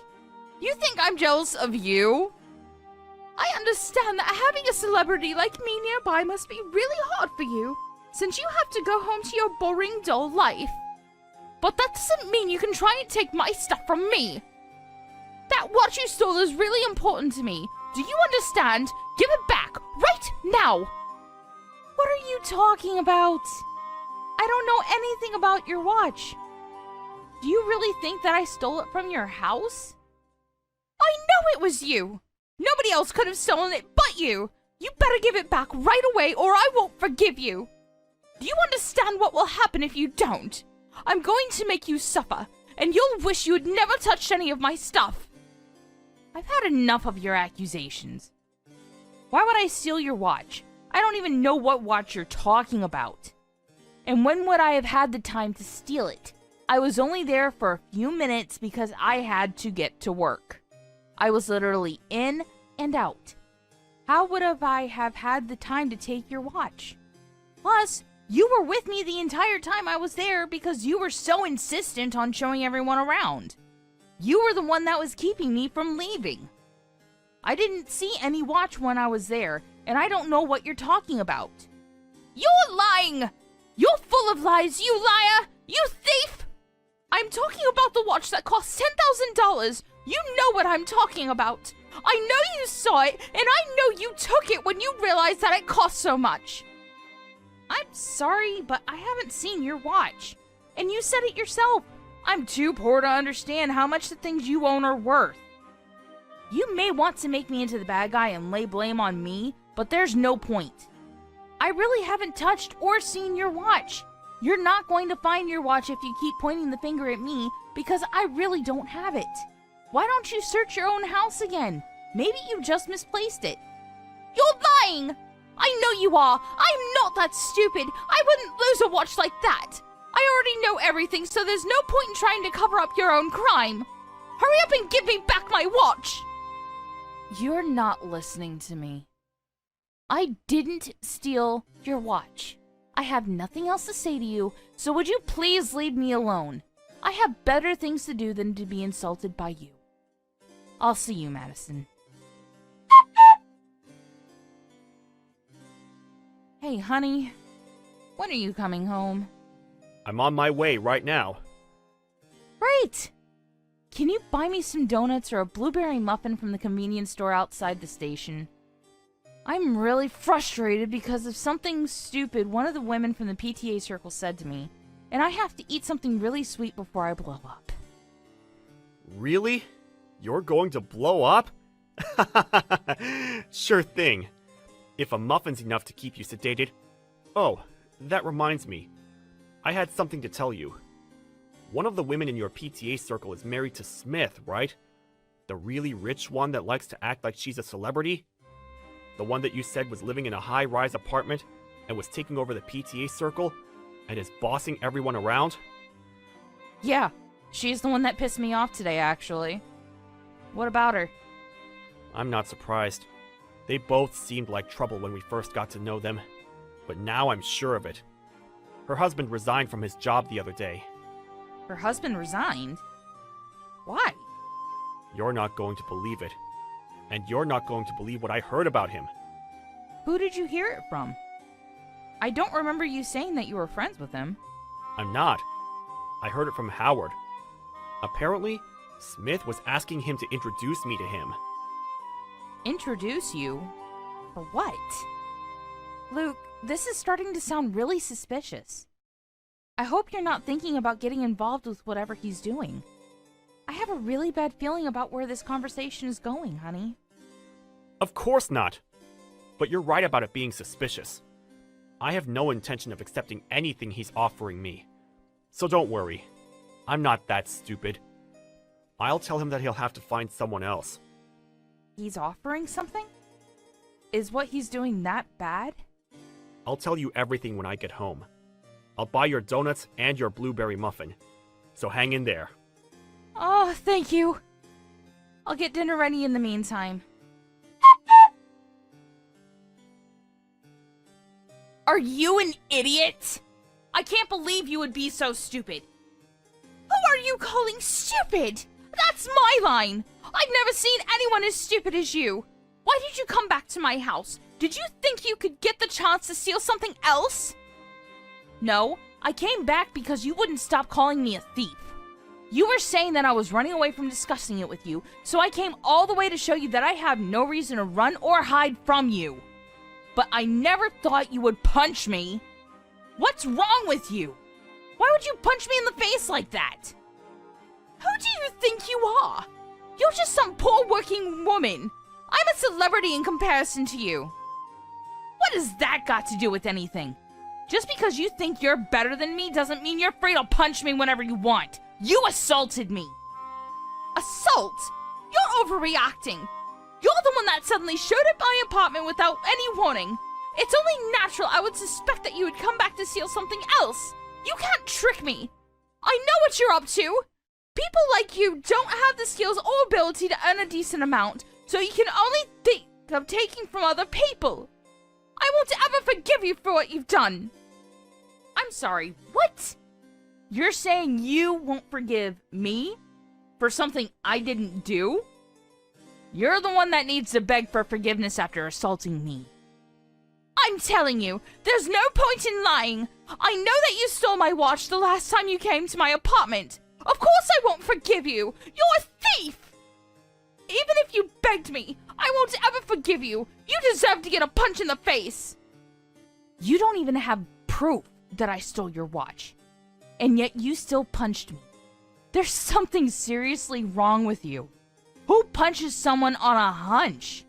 You think I'm jealous of you? I understand that having a celebrity like me nearby must be really hard for you, since you have to go home to your boring, dull life. But that doesn't mean you can try and take my stuff from me. That watch you stole is really important to me. Do you understand? Give it back, right now! What are you talking about? I don't know anything about your watch. Do you really think that I stole it from your house? I know it was you! Nobody else could have stolen it but you! You better give it back right away or I won't forgive you! Do you understand what will happen if you don't? I'm going to make you suffer, and you'll wish you had never touched any of my stuff. I've had enough of your accusations. Why would I steal your watch? I don't even know what watch you're talking about. And when would I have had the time to steal it? I was only there for a few minutes because I had to get to work. I was literally in and out. How would I have had the time to take your watch? Plus, you were with me the entire time I was there because you were so insistent on showing everyone around. You were the one that was keeping me from leaving. I didn't see any watch when I was there, and I don't know what you're talking about. You're lying! You're full of lies, you liar! You thief! I'm talking about the watch that cost $10,000. You know what I'm talking about. I know you saw it, and I know you took it when you realized that it cost so much. I'm sorry, but I haven't seen your watch. And you said it yourself. I'm too poor to understand how much the things you own are worth. You may want to make me into the bad guy and lay blame on me, but there's no point. I really haven't touched or seen your watch. You're not going to find your watch if you keep pointing the finger at me, because I really don't have it. Why don't you search your own house again? Maybe you just misplaced it. You're lying! I know you are! I'm not that stupid! I wouldn't lose a watch like that! I already know everything, so there's no point in trying to cover up your own crime! Hurry up and give me back my watch! You're not listening to me. I didn't steal your watch. I have nothing else to say to you, so would you please leave me alone? I have better things to do than to be insulted by you. I'll see you, Madison. Hey, honey. When are you coming home? I'm on my way right now. Great! Can you buy me some donuts or a blueberry muffin from the convenience store outside the station? I'm really frustrated because of something stupid one of the women from the PTA circle said to me, and I have to eat something really sweet before I blow up. Really? You're going to blow up? Sure thing. If a muffin's enough to keep you sedated. Oh, that reminds me. I had something to tell you. One of the women in your PTA circle is married to Smith, right? The really rich one that likes to act like she's a celebrity? The one that you said was living in a high-rise apartment and was taking over the PTA circle and is bossing everyone around? Yeah, she's the one that pissed me off today, actually. What about her? I'm not surprised. They both seemed like trouble when we first got to know them, but now I'm sure of it. Her husband resigned from his job the other day. Her husband resigned? Why? You're not going to believe it. And you're not going to believe what I heard about him. Who did you hear it from? I don't remember you saying that you were friends with him. I'm not. I heard it from Howard. Apparently, Smith was asking him to introduce me to him. Introduce you? For what? Luke, this is starting to sound really suspicious. I hope you're not thinking about getting involved with whatever he's doing. I have a really bad feeling about where this conversation is going, honey. Of course not. But you're right about it being suspicious. I have no intention of accepting anything he's offering me. So don't worry. I'm not that stupid. I'll tell him that he'll have to find someone else. He's offering something? Is what he's doing that bad? I'll tell you everything when I get home. I'll buy your donuts and your blueberry muffin. So hang in there. Oh, thank you. I'll get dinner ready in the meantime. Are you an idiot? I can't believe you would be so stupid. Who are you calling stupid? That's my line. I've never seen anyone as stupid as you. Why did you come back to my house? Did you think you could get the chance to steal something else? No, I came back because you wouldn't stop calling me a thief. You were saying that I was running away from discussing it with you, so I came all the way to show you that I have no reason to run or hide from you. But I never thought you would punch me. What's wrong with you? Why would you punch me in the face like that? Who do you think you are? You're just some poor working woman. I'm a celebrity in comparison to you. What has that got to do with anything? Just because you think you're better than me doesn't mean you're free to punch me whenever you want. You assaulted me. Assault? You're overreacting. You're the one that suddenly showed up at my apartment without any warning. It's only natural I would suspect that you would come back to steal something else. You can't trick me. I know what you're up to. People like you don't have the skills or ability to earn a decent amount, so you can only think of taking from other people. I won't ever forgive you for what you've done. I'm sorry, what? You're saying you won't forgive me for something I didn't do? You're the one that needs to beg for forgiveness after assaulting me. I'm telling you, there's no point in lying. I know that you stole my watch the last time you came to my apartment. Of course I won't forgive you. You're a thief. Even if you begged me, I won't ever forgive you. You deserve to get a punch in the face. You don't even have proof that I stole your watch. And yet you still punched me. There's something seriously wrong with you. Who punches someone on a hunch?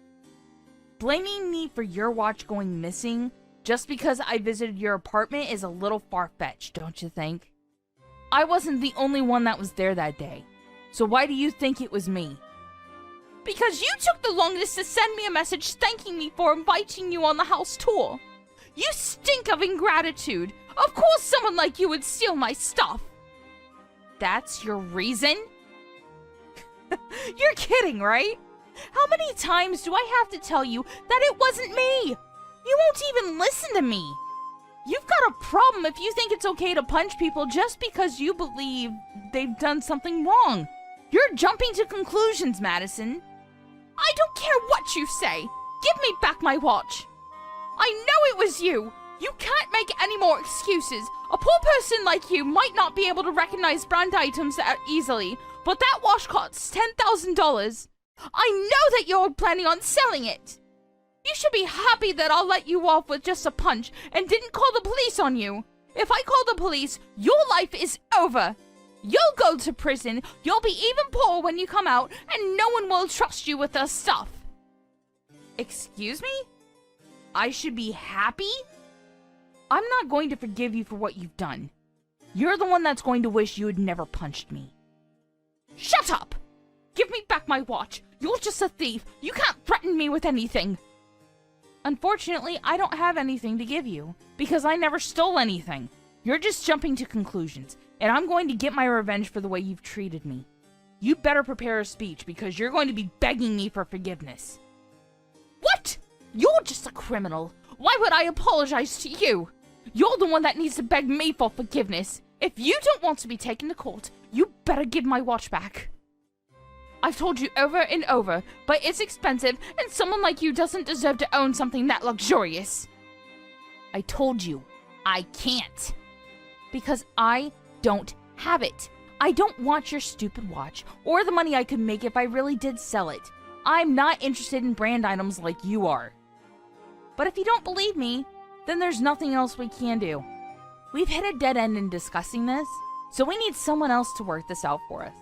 Blaming me for your watch going missing just because I visited your apartment is a little far-fetched, don't you think? I wasn't the only one that was there that day. So why do you think it was me? Because you took the longest to send me a message thanking me for inviting you on the house tour. You stink of ingratitude. Of course someone like you would steal my stuff. That's your reason? You're kidding, right? How many times do I have to tell you that it wasn't me? You won't even listen to me. You've got a problem if you think it's okay to punch people just because you believe they've done something wrong. You're jumping to conclusions, Madison. I don't care what you say. Give me back my watch. I know it was you. You can't make any more excuses. A poor person like you might not be able to recognize brand items easily, but that watch costs $10,000. I know that you're planning on selling it. You should be happy that I'll let you off with just a punch and didn't call the police on you. If I call the police, your life is over. You'll go to prison, you'll be even poorer when you come out, and no one will trust you with their stuff. Excuse me? I should be happy? I'm not going to forgive you for what you've done. You're the one that's going to wish you had never punched me. Shut up! Give me back my watch. You're just a thief. You can't threaten me with anything. Unfortunately, I don't have anything to give you, because I never stole anything. You're just jumping to conclusions, and I'm going to get my revenge for the way you've treated me. You better prepare a speech, because you're going to be begging me for forgiveness. What? You're just a criminal. Why would I apologize to you? You're the one that needs to beg me for forgiveness. If you don't want to be taken to court, you better give my watch back. I've told you over and over, but it's expensive, and someone like you doesn't deserve to own something that luxurious. I told you, I can't. Because I don't have it. I don't want your stupid watch, or the money I could make if I really did sell it. I'm not interested in brand items like you are. But if you don't believe me, then there's nothing else we can do. We've hit a dead end in discussing this, so we need someone else to work this out for us.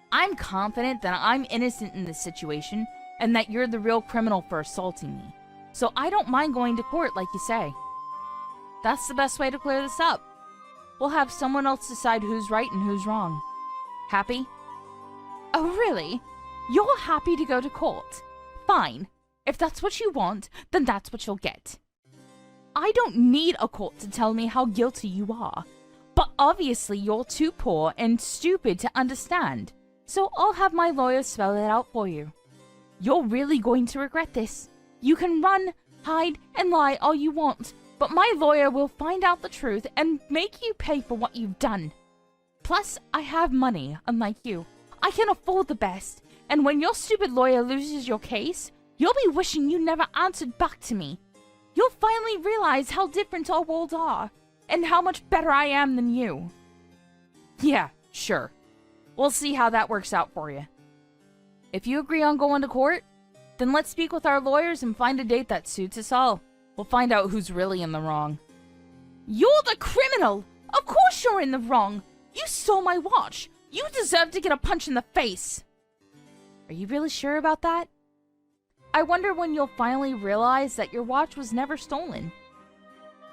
I'm confident that I'm innocent in this situation, and that you're the real criminal for assaulting me. So I don't mind going to court like you say. That's the best way to clear this up. We'll have someone else decide who's right and who's wrong. Happy? Oh, really? You're happy to go to court? Fine. If that's what you want, then that's what you'll get. I don't need a court to tell me how guilty you are. But obviously you're too poor and stupid to understand. So I'll have my lawyer spell it out for you. You're really going to regret this. You can run, hide, and lie all you want, but my lawyer will find out the truth and make you pay for what you've done. Plus, I have money, unlike you. I can afford the best, and when your stupid lawyer loses your case, you'll be wishing you never answered back to me. You'll finally realize how different our worlds are, and how much better I am than you. Yeah, sure. We'll see how that works out for you. If you agree on going to court, then let's speak with our lawyers and find a date that suits us all. We'll find out who's really in the wrong. You're the criminal! Of course you're in the wrong! You stole my watch! You deserve to get a punch in the face! Are you really sure about that? I wonder when you'll finally realize that your watch was never stolen.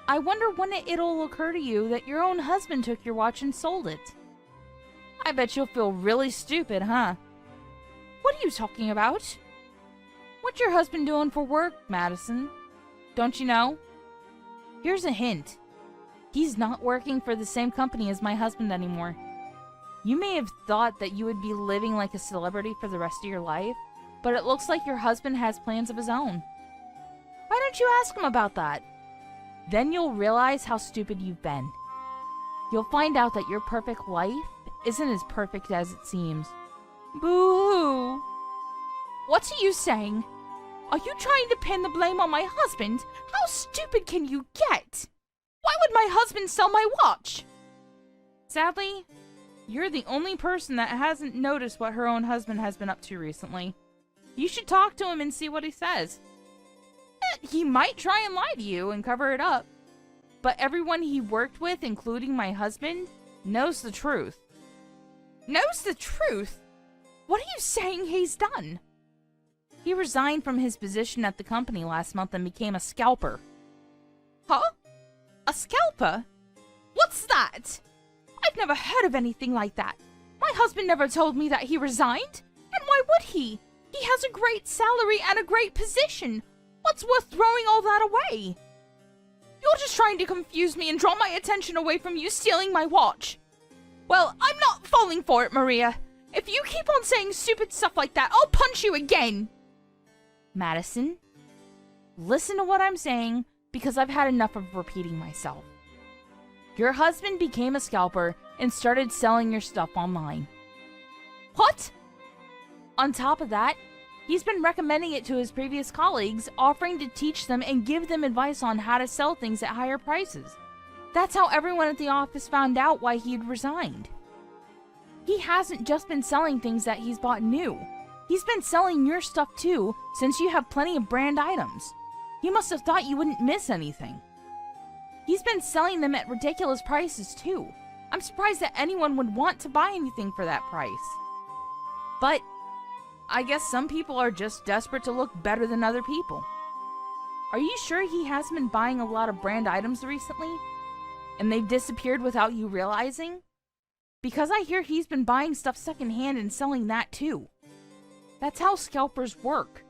I wonder when it'll occur to you that your own husband took your watch and sold it. I bet you'll feel really stupid, huh? What are you talking about? What's your husband doing for work, Madison? Don't you know? Here's a hint. He's not working for the same company as my husband anymore. You may have thought that you would be living like a celebrity for the rest of your life, but it looks like your husband has plans of his own. Why don't you ask him about that? Then you'll realize how stupid you've been. You'll find out that your perfect life isn't as perfect as it seems. Boo-hoo! What are you saying? Are you trying to pin the blame on my husband? How stupid can you get? Why would my husband sell my watch? Sadly, you're the only person that hasn't noticed what her own husband has been up to recently. You should talk to him and see what he says. He might try and lie to you and cover it up. But everyone he worked with, including my husband, knows the truth. Knows the truth? What are you saying he's done? He resigned from his position at the company last month and became a scalper. Huh? A scalper? What's that? I've never heard of anything like that. My husband never told me that he resigned. And why would he? He has a great salary and a great position. What's worth throwing all that away? You're just trying to confuse me and draw my attention away from you stealing my watch. Well, I'm not falling for it, Maria. If you keep on saying stupid stuff like that, I'll punch you again. Madison, listen to what I'm saying, because I've had enough of repeating myself. Your husband became a scalper and started selling your stuff online. What? On top of that, he's been recommending it to his previous colleagues, offering to teach them and give them advice on how to sell things at higher prices. That's how everyone at the office found out why he'd resigned. He hasn't just been selling things that he's bought new. He's been selling your stuff too, since you have plenty of brand items. He must have thought you wouldn't miss anything. He's been selling them at ridiculous prices too. I'm surprised that anyone would want to buy anything for that price. But I guess some people are just desperate to look better than other people. Are you sure he hasn't been buying a lot of brand items recently? And they've disappeared without you realizing? Because I hear he's been buying stuff secondhand and selling that too. That's how scalpers work.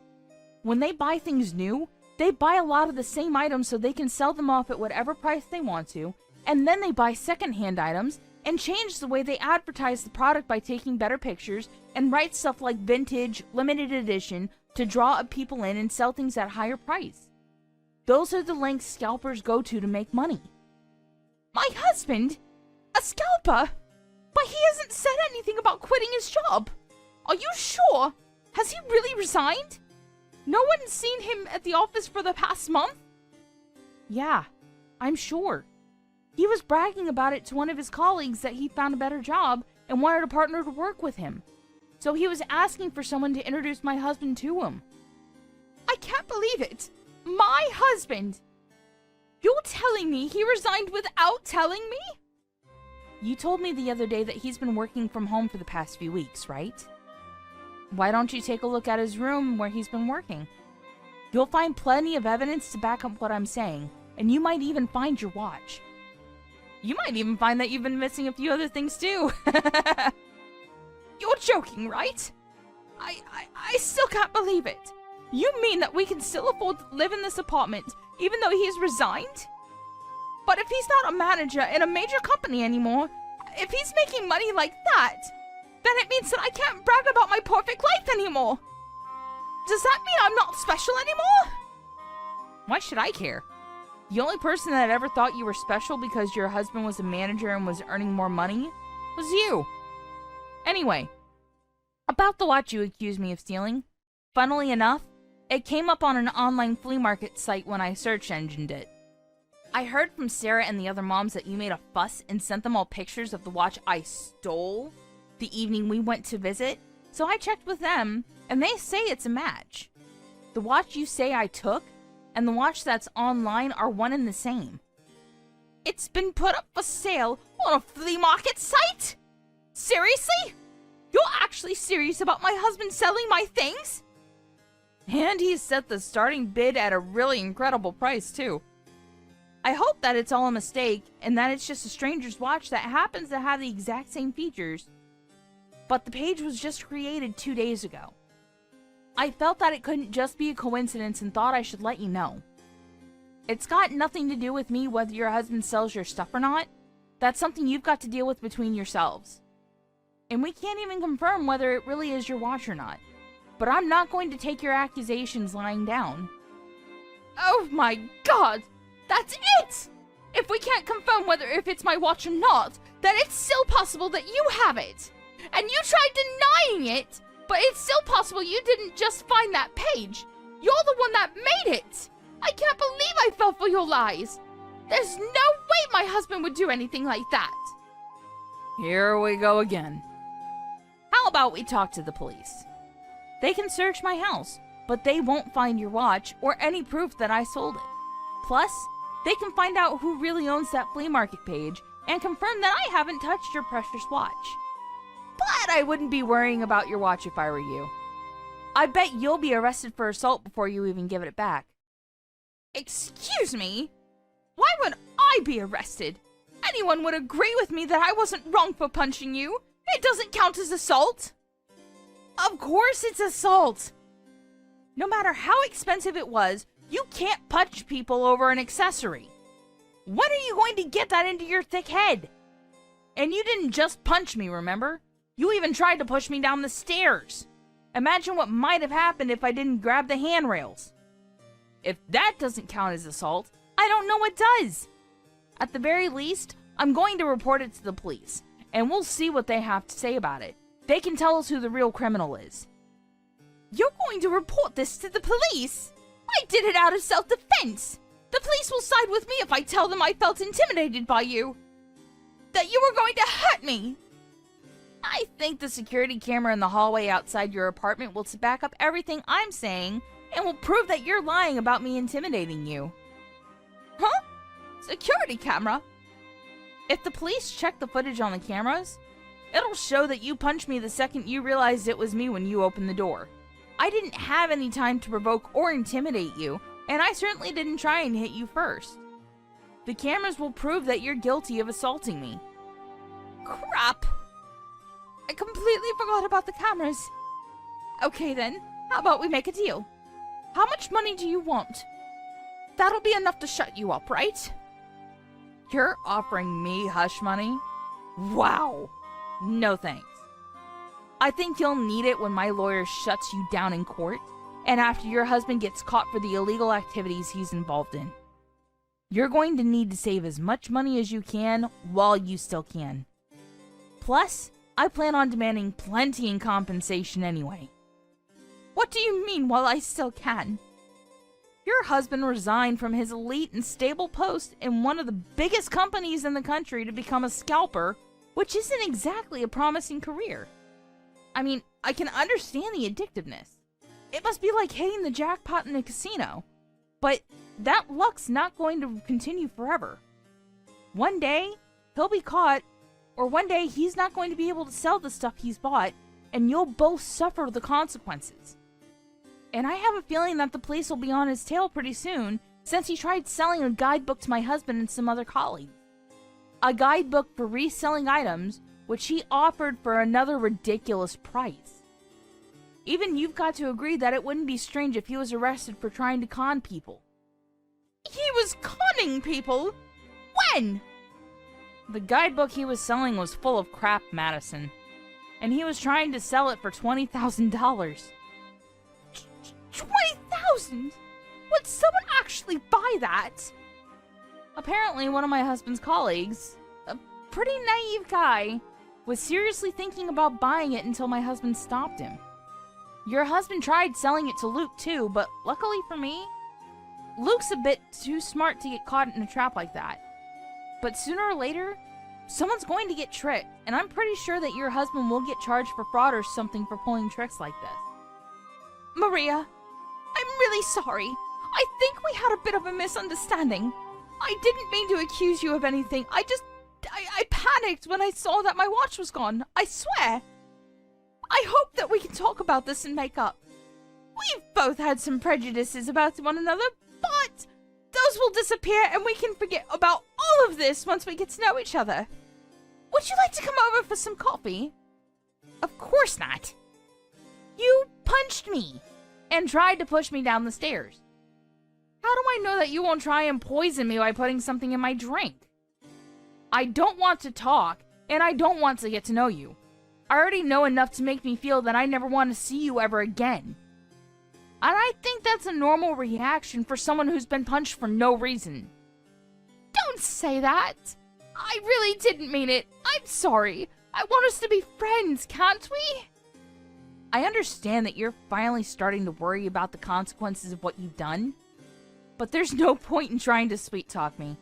When they buy things new, they buy a lot of the same items so they can sell them off at whatever price they want to, and then they buy secondhand items and change the way they advertise the product by taking better pictures and write stuff like vintage, limited edition to draw up people in and sell things at a higher price. Those are the lengths scalpers go to make money. My husband? A scalper? But he hasn't said anything about quitting his job. Are you sure? Has he really resigned? No one's seen him at the office for the past month? Yeah, I'm sure. He was bragging about it to one of his colleagues that he found a better job and wanted a partner to work with him. So he was asking for someone to introduce my husband to him. I can't believe it. My husband! You're telling me he resigned without telling me? You told me the other day that he's been working from home for the past few weeks, right? Why don't you take a look at his room where he's been working? You'll find plenty of evidence to back up what I'm saying, and you might even find your watch. You might even find that you've been missing a few other things too. You're joking, right? I still can't believe it. You mean that we can still afford to live in this apartment even though he's resigned? But if he's not a manager in a major company anymore, if he's making money like that, then it means that I can't brag about my perfect life anymore. Does that mean I'm not special anymore? Why should I care? The only person that ever thought you were special because your husband was a manager and was earning more money was you. Anyway, about the watch you accused me of stealing. Funnily enough, it came up on an online flea market site when I search engined it. I heard from Sarah and the other moms that you made a fuss and sent them all pictures of the watch I stole the evening we went to visit, so I checked with them, and they say it's a match. The watch you say I took and the watch that's online are one and the same. It's been put up for sale on a flea market site? Seriously? You're actually serious about my husband selling my things? And he set the starting bid at a really incredible price, too. I hope that it's all a mistake, and that it's just a stranger's watch that happens to have the exact same features. But the page was just created 2 days ago. I felt that it couldn't just be a coincidence and thought I should let you know. It's got nothing to do with me whether your husband sells your stuff or not. That's something you've got to deal with between yourselves. And we can't even confirm whether it really is your watch or not. But I'm not going to take your accusations lying down. Oh my god! That's it! If we can't confirm whether if it's my watch or not, then it's still possible that you have it! And you tried denying it, but it's still possible you didn't just find that page. You're the one that made it! I can't believe I fell for your lies! There's no way my husband would do anything like that! Here we go again. How about we talk to the police? They can search my house, but they won't find your watch or any proof that I sold it. Plus, they can find out who really owns that flea market page and confirm that I haven't touched your precious watch. But I wouldn't be worrying about your watch if I were you. I bet you'll be arrested for assault before you even give it back. Excuse me? Why would I be arrested? Anyone would agree with me that I wasn't wrong for punching you. It doesn't count as assault. Of course it's assault. No matter how expensive it was, you can't punch people over an accessory. When are you going to get that into your thick head? And you didn't just punch me, remember? You even tried to push me down the stairs. Imagine what might have happened if I didn't grab the handrails. If that doesn't count as assault, I don't know what does. At the very least, I'm going to report it to the police, and we'll see what they have to say about it. They can tell us who the real criminal is. You're going to report this to the police? I did it out of self-defense. The police will side with me if I tell them I felt intimidated by you. That you were going to hurt me. I think the security camera in the hallway outside your apartment will back up everything I'm saying and will prove that you're lying about me intimidating you. Huh? Security camera? If the police check the footage on the cameras, it'll show that you punched me the second you realized it was me when you opened the door. I didn't have any time to provoke or intimidate you, and I certainly didn't try and hit you first. The cameras will prove that you're guilty of assaulting me. Crap! I completely forgot about the cameras. Okay then, how about we make a deal? How much money do you want? That'll be enough to shut you up, right? You're offering me hush money? Wow! No thanks. I think you'll need it when my lawyer shuts you down in court, and after your husband gets caught for the illegal activities he's involved in. You're going to need to save as much money as you can while you still can. Plus, I plan on demanding plenty in compensation anyway. What do you mean while I still can? Your husband resigned from his elite and stable post in one of the biggest companies in the country to become a scalper, which isn't exactly a promising career. I mean, I can understand the addictiveness. It must be like hitting the jackpot in a casino. But that luck's not going to continue forever. One day, he'll be caught, or one day he's not going to be able to sell the stuff he's bought, and you'll both suffer the consequences. And I have a feeling that the police will be on his tail pretty soon, since he tried selling a guidebook to my husband and some other colleagues. A guidebook for reselling items, which he offered for another ridiculous price. Even you've got to agree that it wouldn't be strange if he was arrested for trying to con people. He was conning people? When? The guidebook he was selling was full of crap, Madison. And he was trying to sell it for $20,000. $20,000? Would someone actually buy that? Apparently, one of my husband's colleagues, a pretty naive guy, was seriously thinking about buying it until my husband stopped him. Your husband tried selling it to Luke too, but luckily for me, Luke's a bit too smart to get caught in a trap like that. But sooner or later, someone's going to get tricked, and I'm pretty sure that your husband will get charged for fraud or something for pulling tricks like this. Maria, I'm really sorry. I think we had a bit of a misunderstanding. I didn't mean to accuse you of anything. I panicked when I saw that my watch was gone. I swear. I hope that we can talk about this and make up. We've both had some prejudices about one another, but those will disappear and we can forget about all of this once we get to know each other. Would you like to come over for some coffee? Of course not. You punched me and tried to push me down the stairs. How do I know that you won't try and poison me by putting something in my drink? I don't want to talk, and I don't want to get to know you. I already know enough to make me feel that I never want to see you ever again. And I think that's a normal reaction for someone who's been punched for no reason. Don't say that. I really didn't mean it. I'm sorry. I want us to be friends, can't we? I understand that you're finally starting to worry about the consequences of what you've done, but there's no point in trying to sweet talk me.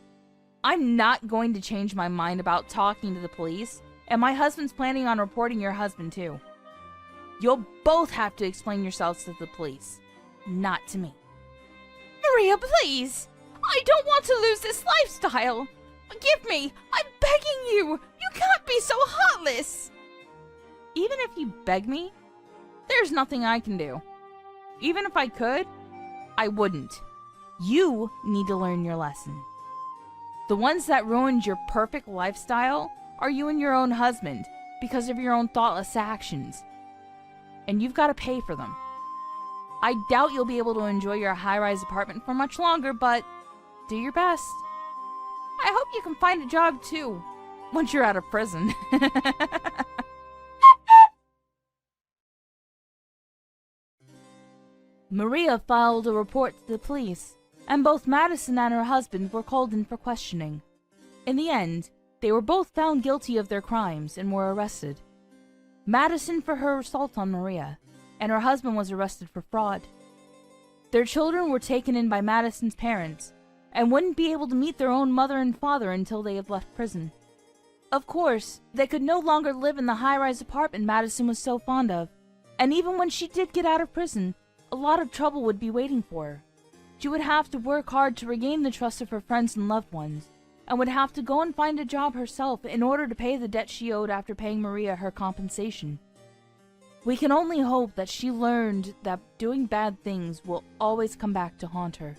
I'm not going to change my mind about talking to the police, and my husband's planning on reporting your husband too. You'll both have to explain yourselves to the police, not to me. Maria, please! I don't want to lose this lifestyle! Forgive me! I'm begging you! You can't be so heartless! Even if you beg me, there's nothing I can do. Even if I could, I wouldn't. You need to learn your lesson. The ones that ruined your perfect lifestyle are you and your own husband because of your own thoughtless actions. And you've got to pay for them. I doubt you'll be able to enjoy your high-rise apartment for much longer, but do your best. I hope you can find a job too, once you're out of prison. Maria filed a report to the police, and both Madison and her husband were called in for questioning. In the end, they were both found guilty of their crimes and were arrested. Madison for her assault on Maria, and her husband was arrested for fraud. Their children were taken in by Madison's parents, and wouldn't be able to meet their own mother and father until they had left prison. Of course, they could no longer live in the high-rise apartment Madison was so fond of, and even when she did get out of prison, a lot of trouble would be waiting for her. She would have to work hard to regain the trust of her friends and loved ones, and would have to go and find a job herself in order to pay the debt she owed after paying Maria her compensation. We can only hope that she learned that doing bad things will always come back to haunt her.